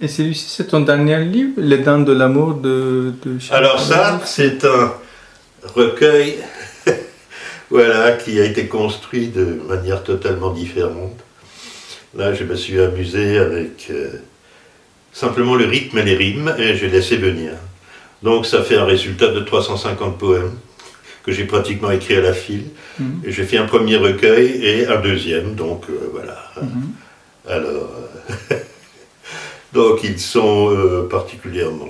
Et celui-ci, c'est ton dernier livre, Les Dents de l'amour de Alors ça, c'est un recueil voilà, qui a été construit de manière totalement différente. Là, je me suis amusé avec simplement le rythme et les rimes, et j'ai laissé venir. Donc ça fait un résultat de 350 poèmes que j'ai pratiquement écrit à la file. Et j'ai fait un premier recueil et un deuxième, donc voilà. Alors, donc ils sont particulièrement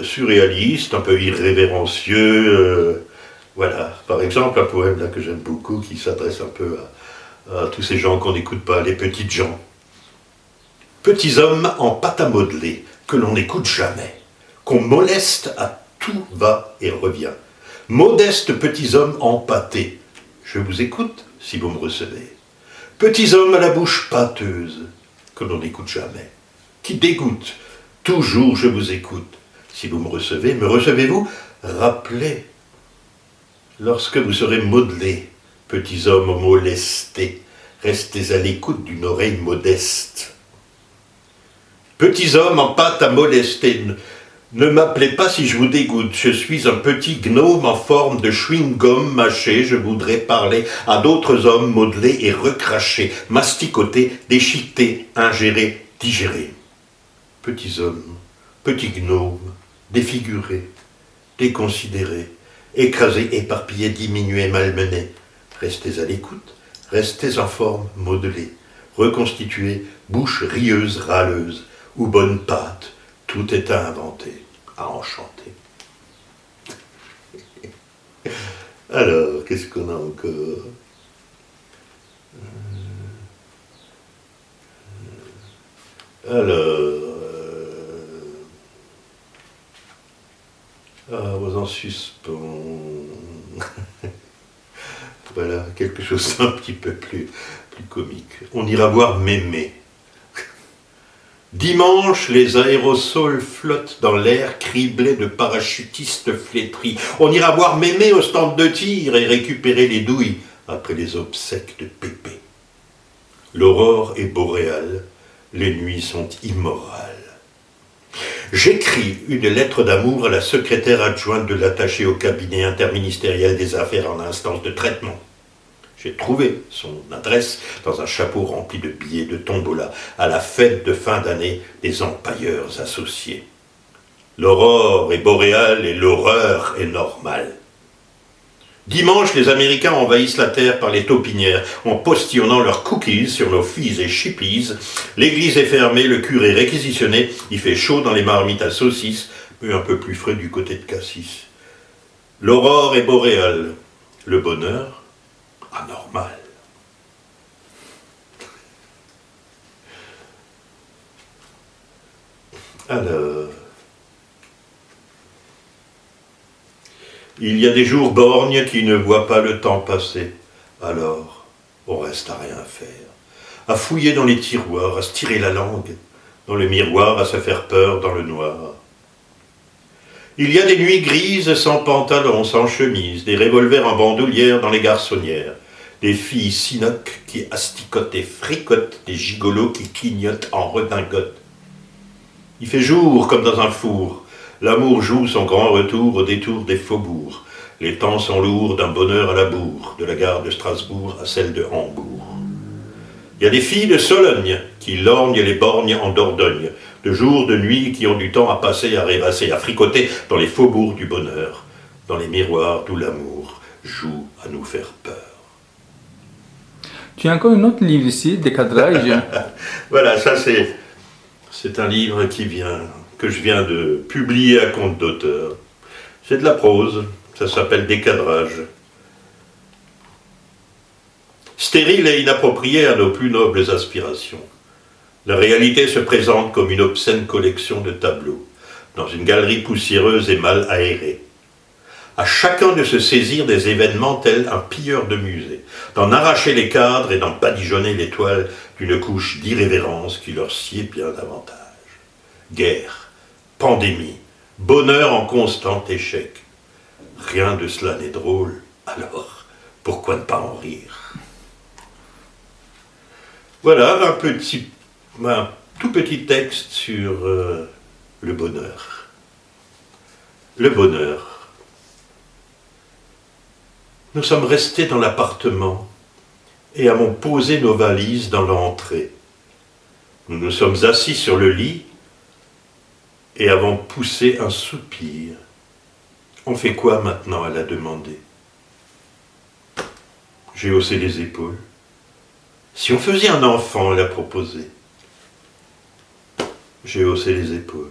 surréalistes, un peu irrévérencieux. Voilà, par exemple, un poème là que j'aime beaucoup qui s'adresse un peu à tous ces gens qu'on n'écoute pas, les petites gens. Petits hommes en pâte à modeler, que l'on n'écoute jamais, qu'on moleste à tout va et revient. Modestes petits hommes empâtés, je vous écoute si vous me recevez. Petits hommes à la bouche pâteuse, que l'on n'écoute jamais, qui dégoûtent, toujours je vous écoute. Si vous me recevez-vous? Rappelez, lorsque vous serez modelés, petits hommes molestés, restez à l'écoute d'une oreille modeste. Petits hommes en pâte à molester, ne m'appelez pas si je vous dégoûte, je suis un petit gnome en forme de chewing-gum mâché, je voudrais parler à d'autres hommes modelés et recrachés, masticotés, déchiquetés, ingérés, digérés. Petits hommes, petits gnomes, défigurés, déconsidérés, écrasés, éparpillés, diminués, malmenés, restez à l'écoute, restez en forme modelée, reconstituée, bouche rieuse, râleuse, ou bonne pâte, tout est à inventer, à enchanter. Alors, qu'est-ce qu'on a encore? Alors, en suspens. Voilà, quelque chose d'un petit peu plus comique. On ira voir Mémé. Dimanche, les aérosols flottent dans l'air criblés de parachutistes flétris. On ira voir Mémé au stand de tir et récupérer les douilles après les obsèques de Pépé. L'aurore est boréale, les nuits sont immorales. J'écris une lettre d'amour à la secrétaire adjointe de l'attaché au cabinet interministériel des affaires en instance de traitement. J'ai trouvé son adresse dans un chapeau rempli de billets de tombola à la fête de fin d'année des empailleurs associés. L'aurore est boréale et l'horreur est normale. Dimanche, les Américains envahissent la Terre par les taupinières en postillonnant leurs cookies sur nos filles et chippies. L'église est fermée, le curé réquisitionné, il fait chaud dans les marmites à saucisses, mais un peu plus frais du côté de Cassis. L'aurore est boréale, le bonheur anormal. Alors, il y a des jours borgnes qui ne voient pas le temps passer. Alors, on reste à rien faire, à fouiller dans les tiroirs, à se tirer la langue, dans le miroir, à se faire peur dans le noir. Il y a des nuits grises sans pantalon, sans chemise, des revolvers en bandoulière dans les garçonnières, des filles sinoc qui asticotent et fricotent, des gigolos qui clignotent en redingote. Il fait jour comme dans un four, l'amour joue son grand retour au détour des faubourgs. Les temps sont lourds d'un bonheur à la bourre, de la gare de Strasbourg à celle de Hambourg. Il y a des filles de Sologne qui lorgnent les borgnes en Dordogne, de jour, de nuit, qui ont du temps à passer, à rêvasser, à fricoter dans les faubourgs du bonheur, dans les miroirs d'où l'amour joue à nous faire peur. Tu as encore un autre livre ici, Décadrage. Voilà, ça c'est un livre que je viens de publier à compte d'auteur. C'est de la prose, ça s'appelle Décadrage. Stérile et inapproprié à nos plus nobles aspirations. La réalité se présente comme une obscène collection de tableaux, dans une galerie poussiéreuse et mal aérée. À chacun de se saisir des événements tel un pilleur de musée, d'en arracher les cadres et d'en badigeonner les toiles d'une couche d'irrévérence qui leur sied bien davantage. Guerre, pandémie, bonheur en constant échec. Rien de cela n'est drôle, alors pourquoi ne pas en rire? Voilà un tout petit texte sur le bonheur. Le bonheur. Nous sommes restés dans l'appartement et avons posé nos valises dans l'entrée. Nous nous sommes assis sur le lit et avons poussé un soupir. On fait quoi maintenant? Elle a demandé. J'ai haussé les épaules. Si on faisait un enfant, elle a proposé. J'ai haussé les épaules.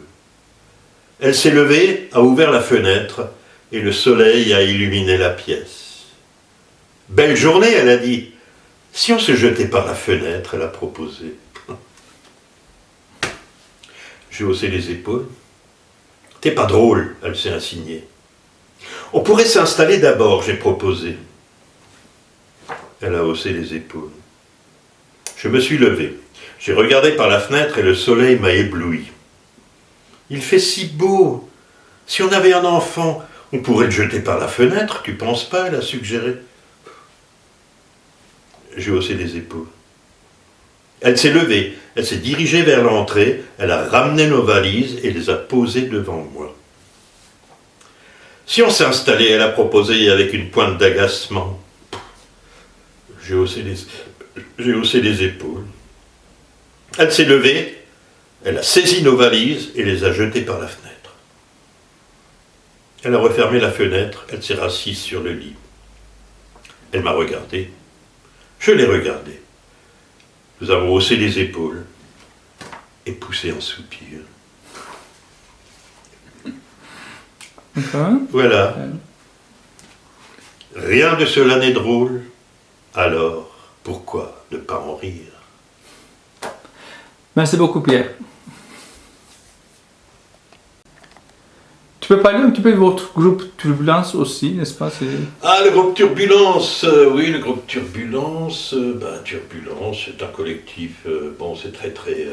Elle s'est levée, a ouvert la fenêtre et le soleil a illuminé la pièce. Belle journée, elle a dit. Si on se jetait par la fenêtre, elle a proposé. J'ai haussé les épaules. T'es pas drôle, elle s'est insignée. On pourrait s'installer d'abord, j'ai proposé. Elle a haussé les épaules. Je me suis levé. J'ai regardé par la fenêtre et le soleil m'a ébloui. Il fait si beau. Si on avait un enfant, on pourrait le jeter par la fenêtre, tu penses pas? Elle a suggéré. J'ai haussé les épaules. Elle s'est levée, elle s'est dirigée vers l'entrée, elle a ramené nos valises et les a posées devant moi. Si on s'installait, elle a proposé avec une pointe d'agacement. J'ai haussé les épaules. Elle s'est levée, elle a saisi nos valises et les a jetées par la fenêtre. Elle a refermé la fenêtre, elle s'est rassise sur le lit. Elle m'a regardé. Je l'ai regardé. Nous avons haussé les épaules et poussé un soupir. Voilà. Rien de cela n'est drôle. Alors, pourquoi ne pas en rire? Merci beaucoup, Pierre. Tu peux parler un petit peu de votre groupe Turbulence aussi, n'est-ce pas? Ah, le groupe Turbulence, oui, le groupe Turbulence, Turbulence, c'est un collectif, c'est très...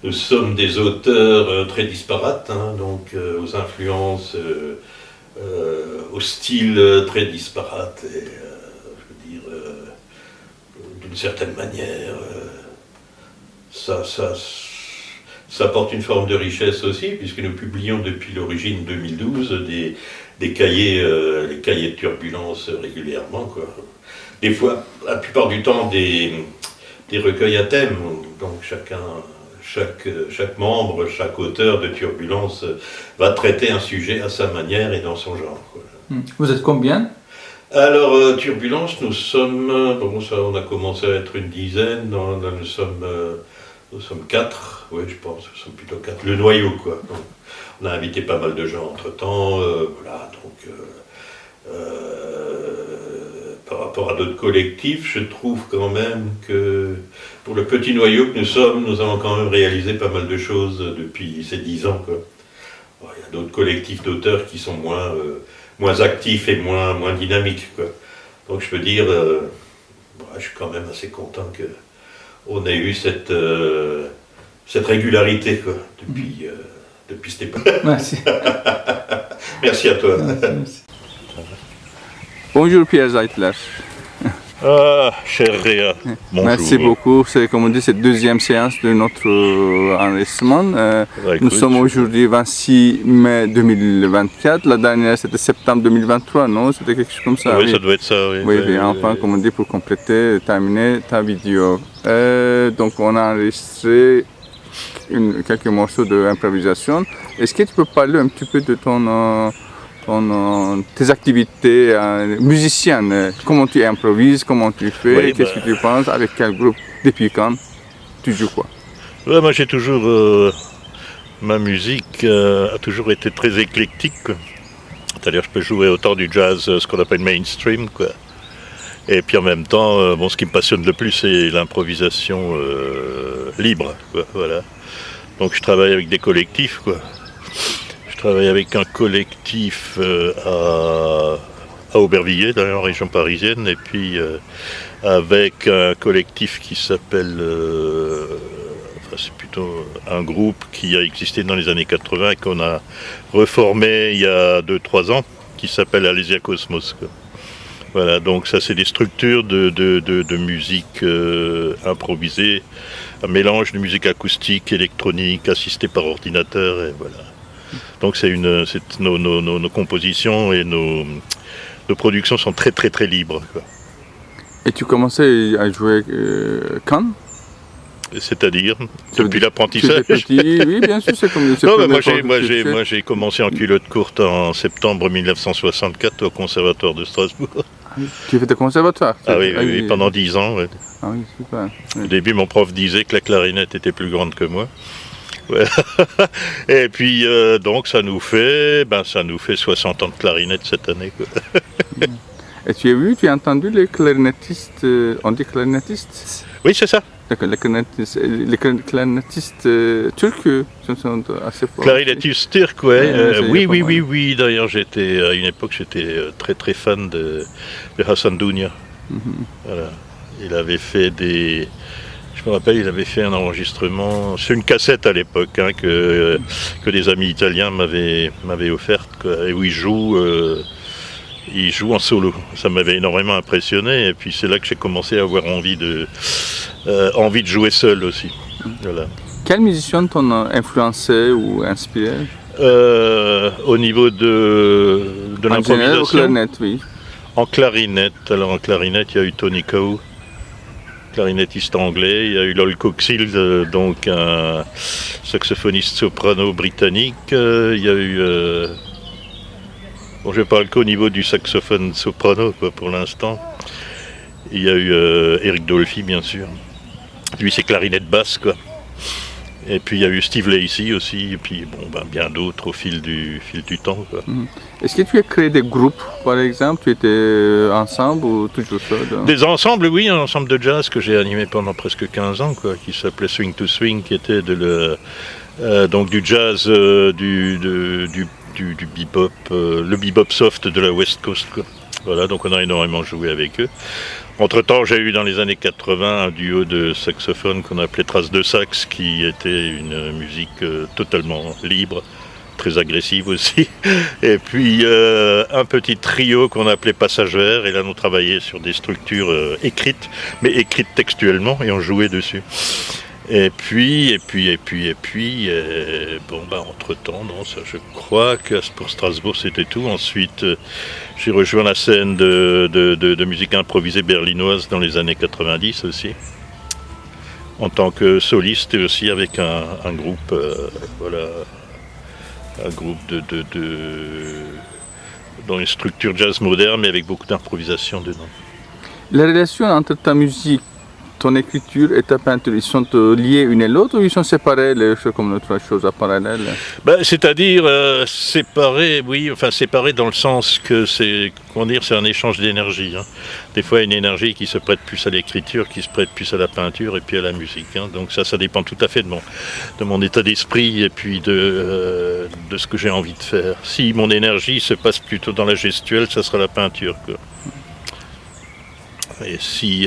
nous sommes des auteurs très disparates, hein, donc aux influences, au style très disparate, et je veux dire, d'une certaine manière, ça apporte une forme de richesse aussi, puisque nous publions depuis l'origine 2012 des cahiers, les cahiers de Turbulence régulièrement, quoi. Des fois, la plupart du temps, des recueils à thème, donc chaque membre, chaque auteur de Turbulence va traiter un sujet à sa manière et dans son genre, quoi. Vous êtes combien? Alors, Turbulence, nous sommes, on a commencé à être une dizaine, là, nous sommes 4, oui, je pense, nous sommes plutôt 4, le noyau, quoi. Donc, on a invité pas mal de gens entre-temps, voilà, donc, par rapport à d'autres collectifs, je trouve quand même que pour le petit noyau que nous sommes, nous avons quand même réalisé pas mal de choses depuis ces 10 ans, quoi. Bon, il y a d'autres collectifs d'auteurs qui sont moins actifs et moins dynamiques, quoi. Donc je peux dire, je suis quand même assez content qu'on ait eu cette régularité, quoi, depuis cette époque. Merci. Merci à toi. Merci. Bonjour Pierre Zeitler. Ah, cher Réa, bonjour. Merci beaucoup. C'est comme on dit, cette deuxième séance de notre enregistrement. Nous sommes aujourd'hui 26 mai 2024. La dernière, c'était septembre 2023, non? C'était quelque chose comme ça. Oui, ça doit être ça, oui. Oui, enfin, comme on dit, pour compléter, terminer ta vidéo. Donc, on a enregistré quelques morceaux d'improvisation. Est-ce que tu peux parler un petit peu de tes activités musiciennes, comment tu improvises, comment tu fais, oui, qu'est-ce que tu penses, avec quel groupe, depuis quand, tu joues quoi? Moi j'ai toujours, ma musique a toujours été très éclectique, quoi. C'est-à-dire je peux jouer autant du jazz, ce qu'on appelle mainstream, quoi. Et puis en même temps, ce qui me passionne le plus c'est l'improvisation libre, quoi, voilà. Donc je travaille avec des collectifs, quoi. Je travaille avec un collectif à Aubervilliers, dans la région parisienne, et puis avec un collectif qui s'appelle, c'est plutôt un groupe qui a existé dans les années 80 et qu'on a reformé il y a 2-3 ans, qui s'appelle Alésia Cosmos, quoi. Voilà, donc ça c'est des structures de musique improvisée, un mélange de musique acoustique, électronique, assistée par ordinateur, et voilà. Donc nos compositions et nos productions sont très très très libres, quoi. Et tu commençais à jouer quand? C'est-à-dire depuis l'apprentissage. Oui, bien sûr, c'est comme ça. Moi j'ai commencé en culotte courte en septembre 1964 au Conservatoire de Strasbourg. Tu as fait le conservatoire? Ah oui, pendant 10 ans. Ouais. Ah oui, super. Oui. Au début, mon prof disait que la clarinette était plus grande que moi. Ouais. Et puis, donc, ça nous fait 60 ans de clarinette cette année, quoi. Et tu as entendu les clarinettistes, on dit clarinettistes? Oui, c'est ça. D'accord, les clarinettistes turcs sont assez forts. Clarinettistes turcs, ouais. Oui. D'ailleurs, à une époque, j'étais très très fan de Hasan Dounia. Voilà. Il avait fait je me rappelle, il avait fait un enregistrement sur une cassette à l'époque, hein, que des amis italiens m'avaient offerte, quoi, et où il joue en solo. Ça m'avait énormément impressionné, et puis c'est là que j'ai commencé à avoir envie de jouer seul aussi. Voilà. Quels musiciens t'ont influencé ou inspiré? Au niveau de l'improvisation. En clarinette, oui. En clarinette, en clarinette, il y a eu Tony Coe, clarinettiste anglais, il y a eu Lol Coxill, donc un saxophoniste soprano britannique, il y a eu... je parle qu'au niveau du saxophone soprano, quoi, pour l'instant. Il y a eu Eric Dolphy, bien sûr. Lui, c'est clarinette basse, quoi. Et puis il y a eu Steve Lacy aussi, et puis bien d'autres au fil du temps, quoi. Est-ce que tu as créé des groupes, par exemple? Tu étais ensemble ou toujours seul? Des ensembles, oui, un ensemble de jazz que j'ai animé pendant presque 15 ans, quoi, qui s'appelait Swing to Swing, qui était donc du jazz, du bebop, le bebop soft de la West Coast, quoi. Voilà, donc on a énormément joué avec eux. Entre-temps, j'ai eu dans les années 80 un duo de saxophones qu'on appelait Traces de Sax, qui était une musique totalement libre, très agressive aussi. Et puis un petit trio qu'on appelait Passage Vert, et là on travaillait sur des structures écrites, mais écrites textuellement, et on jouait dessus. Et puis, entre-temps, non, ça, je crois que pour Strasbourg c'était tout. Ensuite, j'ai rejoint la scène de musique improvisée berlinoise dans les années 90 aussi, en tant que soliste, et aussi avec un groupe, un groupe dans une structure jazz moderne, mais avec beaucoup d'improvisation dedans. La relation entre ta musique, ton écriture et ta peinture, ils sont liés une et l'autre ou ils sont séparés, les choses comme notre chose à parallèle? C'est-à-dire séparés, oui, enfin séparés dans le sens que c'est un échange d'énergie. Hein. Des fois, une énergie qui se prête plus à l'écriture, qui se prête plus à la peinture et puis à la musique. Hein. Donc ça dépend tout à fait de mon état d'esprit et puis de ce que j'ai envie de faire. Si mon énergie se passe plutôt dans la gestuelle, ça sera la peinture, quoi. Et si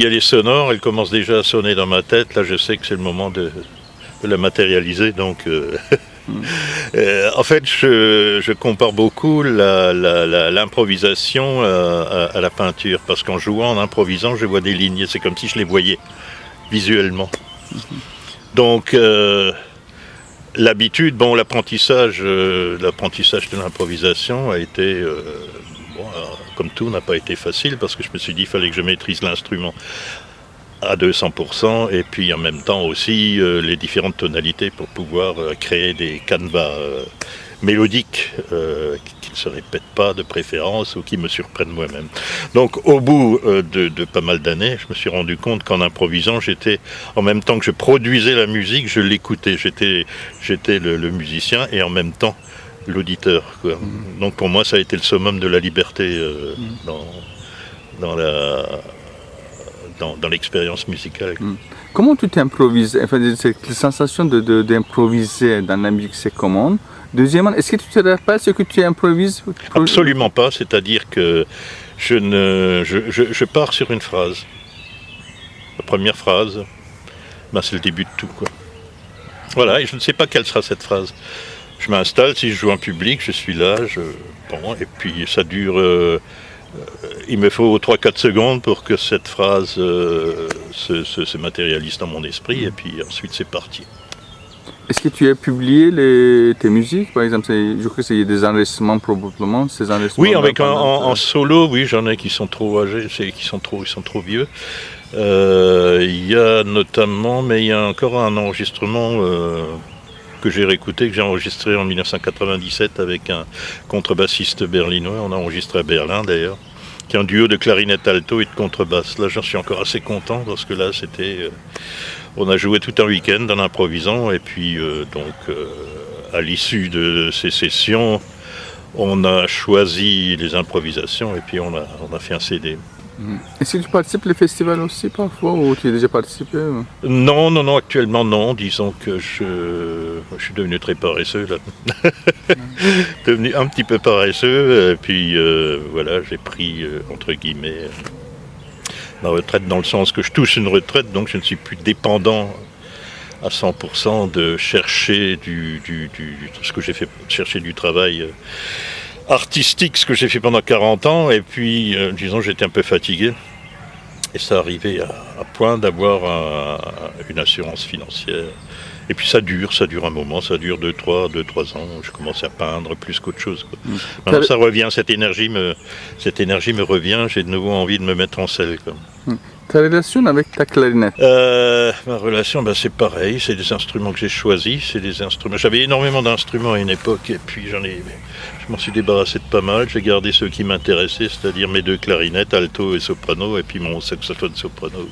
elle est sonore, elle commence déjà à sonner dans ma tête, là je sais que c'est le moment de la matérialiser. Donc, en fait, je compare beaucoup l'improvisation à la peinture, parce qu'en jouant, en improvisant, je vois des lignes, c'est comme si je les voyais visuellement. Donc, l'habitude, l'apprentissage de l'improvisation a été... comme tout, n'a pas été facile parce que je me suis dit qu'il fallait que je maîtrise l'instrument à 200% et puis en même temps aussi les différentes tonalités pour pouvoir créer des canevas mélodiques qui ne se répètent pas de préférence ou qui me surprennent moi-même. Donc au bout de pas mal d'années, je me suis rendu compte qu'en improvisant, en même temps que je produisais la musique, je l'écoutais. J'étais le musicien et en même temps l'auditeur, quoi. Donc pour moi ça a été le summum de la liberté dans l'expérience musicale. Comment tu t'improvises? Enfin, cette sensation d'improviser dans la musique, c'est comment? Deuxièmement, est-ce que tu te rappelles ce que tu improvises? Absolument pas, c'est-à-dire que je pars sur une phrase. La première phrase, c'est le début de tout, quoi. Voilà, et je ne sais pas quelle sera cette phrase. Je m'installe, si je joue en public, je suis là, et puis ça dure, il me faut 3-4 secondes pour que cette phrase se matérialise dans mon esprit, et puis ensuite c'est parti. Est-ce que tu as publié tes musiques, par exemple? Je crois qu'il y a des enregistrements probablement, ces enregistrements. Oui, en solo, oui, j'en ai qui sont trop âgés, ils sont trop vieux. Il y a notamment, mais il y a encore un enregistrement... que j'ai réécouté, que j'ai enregistré en 1997 avec un contrebassiste berlinois, on a enregistré à Berlin d'ailleurs, qui est un duo de clarinette alto et de contrebasse. Là j'en suis encore assez content parce que là on a joué tout un week-end en improvisant et puis à l'issue de ces sessions, on a choisi les improvisations et puis on a fait un CD. Est-ce que tu participes aux festivals aussi parfois ou tu as déjà participé? Non, actuellement non. Disons que je suis devenu très paresseux là. Devenu un petit peu paresseux. Et puis voilà, j'ai pris entre guillemets ma retraite dans le sens que je touche une retraite, donc je ne suis plus dépendant à 100% de chercher ce que j'ai fait, chercher du travail. Artistique, ce que j'ai fait pendant 40 ans, et puis, disons, j'étais un peu fatigué, et ça arrivait à point d'avoir une assurance financière. Et puis ça dure un moment, ça dure 2-3 ans, je commence à peindre plus qu'autre chose, quoi. Maintenant ça revient, cette énergie me revient, j'ai de nouveau envie de me mettre en selle, quoi. Ta relation avec ta clarinette? Ma relation, c'est pareil, c'est des instruments que j'ai choisis, j'avais énormément d'instruments à une époque, et puis je m'en suis débarrassé de pas mal, j'ai gardé ceux qui m'intéressaient, c'est-à-dire mes 2 clarinettes, alto et soprano, et puis mon saxophone soprano.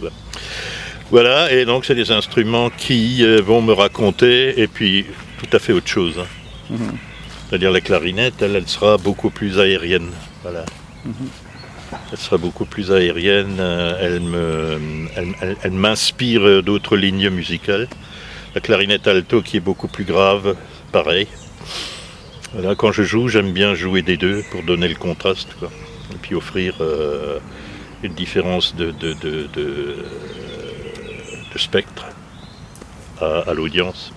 Voilà, et donc c'est des instruments qui vont me raconter, et puis tout à fait autre chose. Hein. C'est-à-dire la clarinette, elle sera beaucoup plus aérienne. Voilà. Elle sera beaucoup plus aérienne, elle m'inspire d'autres lignes musicales. La clarinette alto qui est beaucoup plus grave, pareil. Voilà, quand je joue, j'aime bien jouer des deux pour donner le contraste, quoi. Et puis offrir une différence de spectre à l'audience.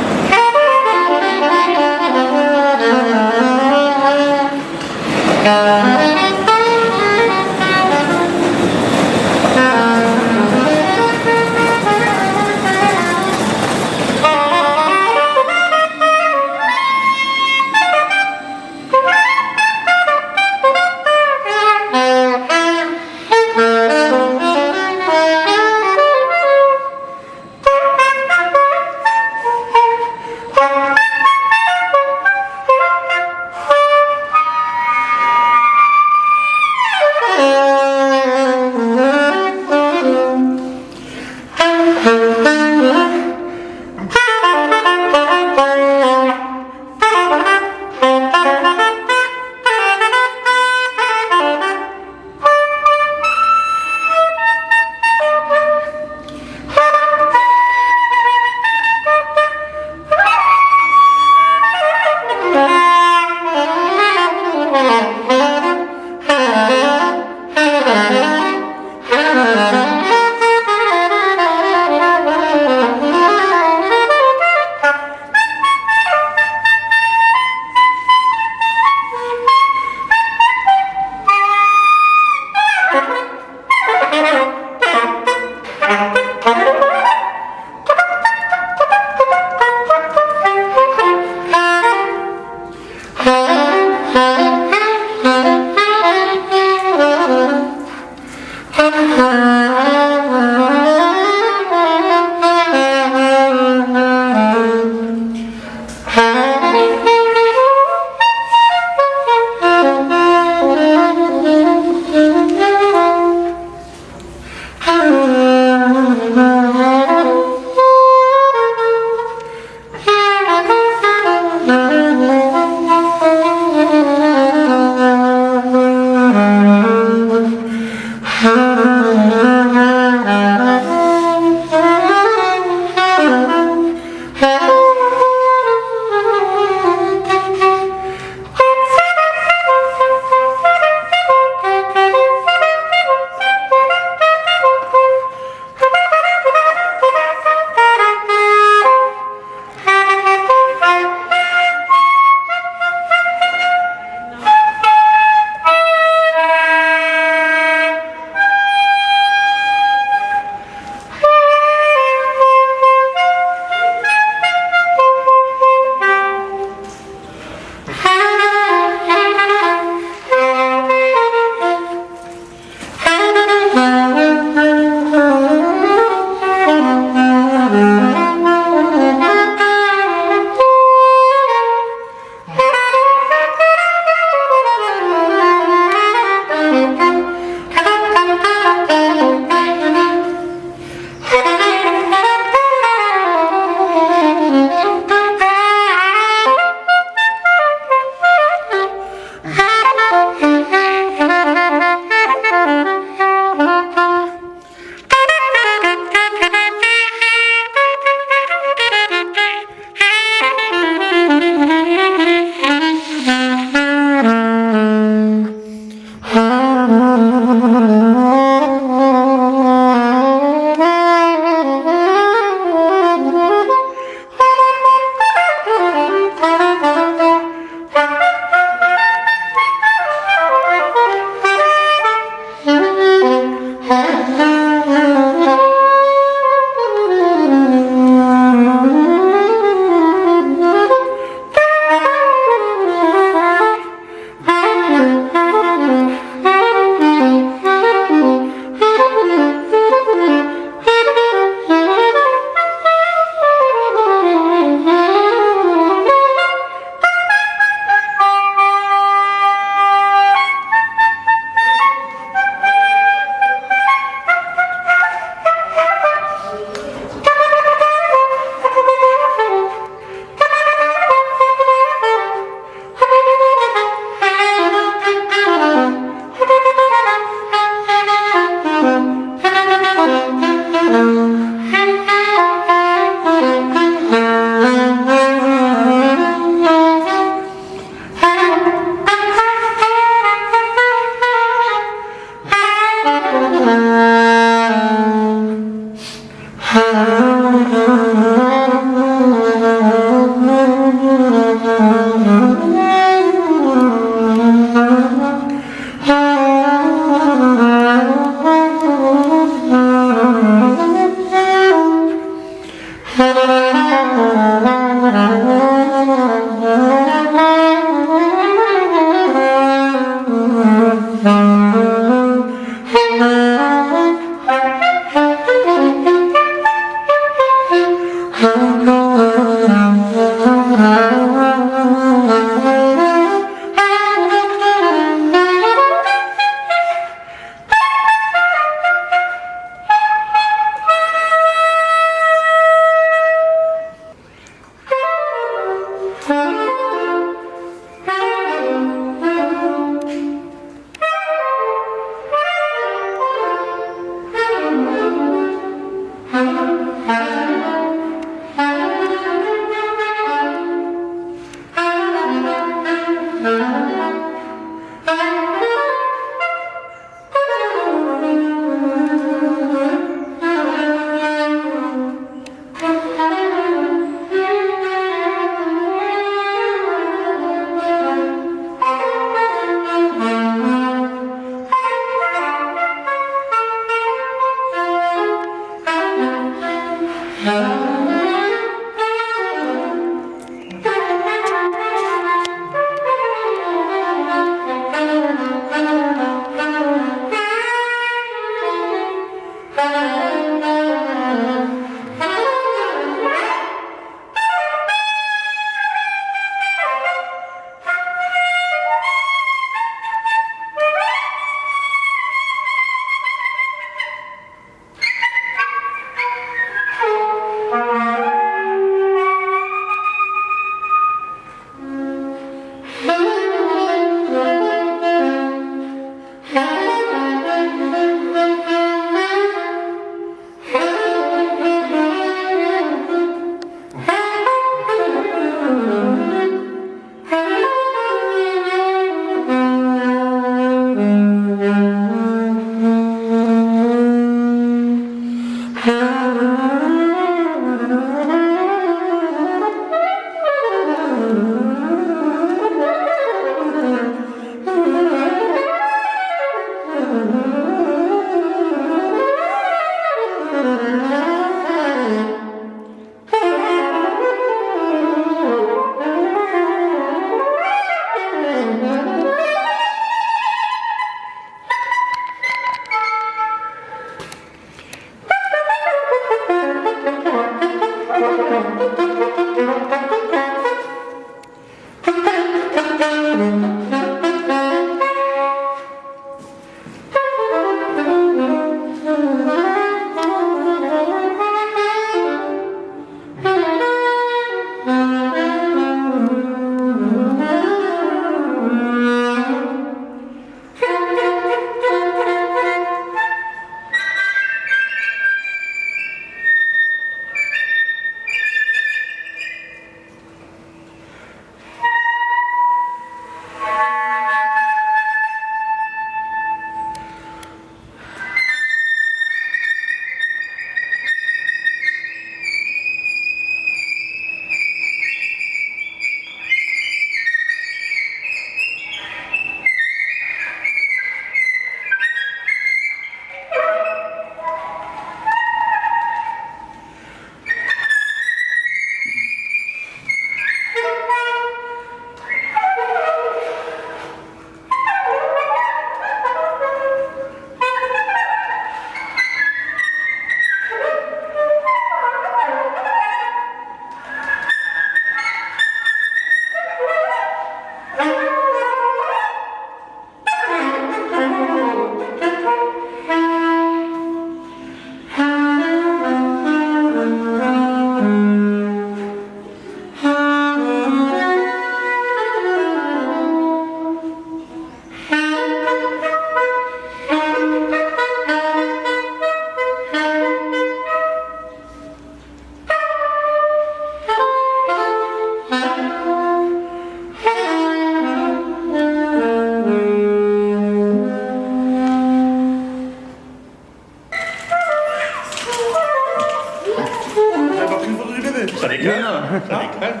Ça les calme.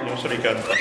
Non, ça les calme pas.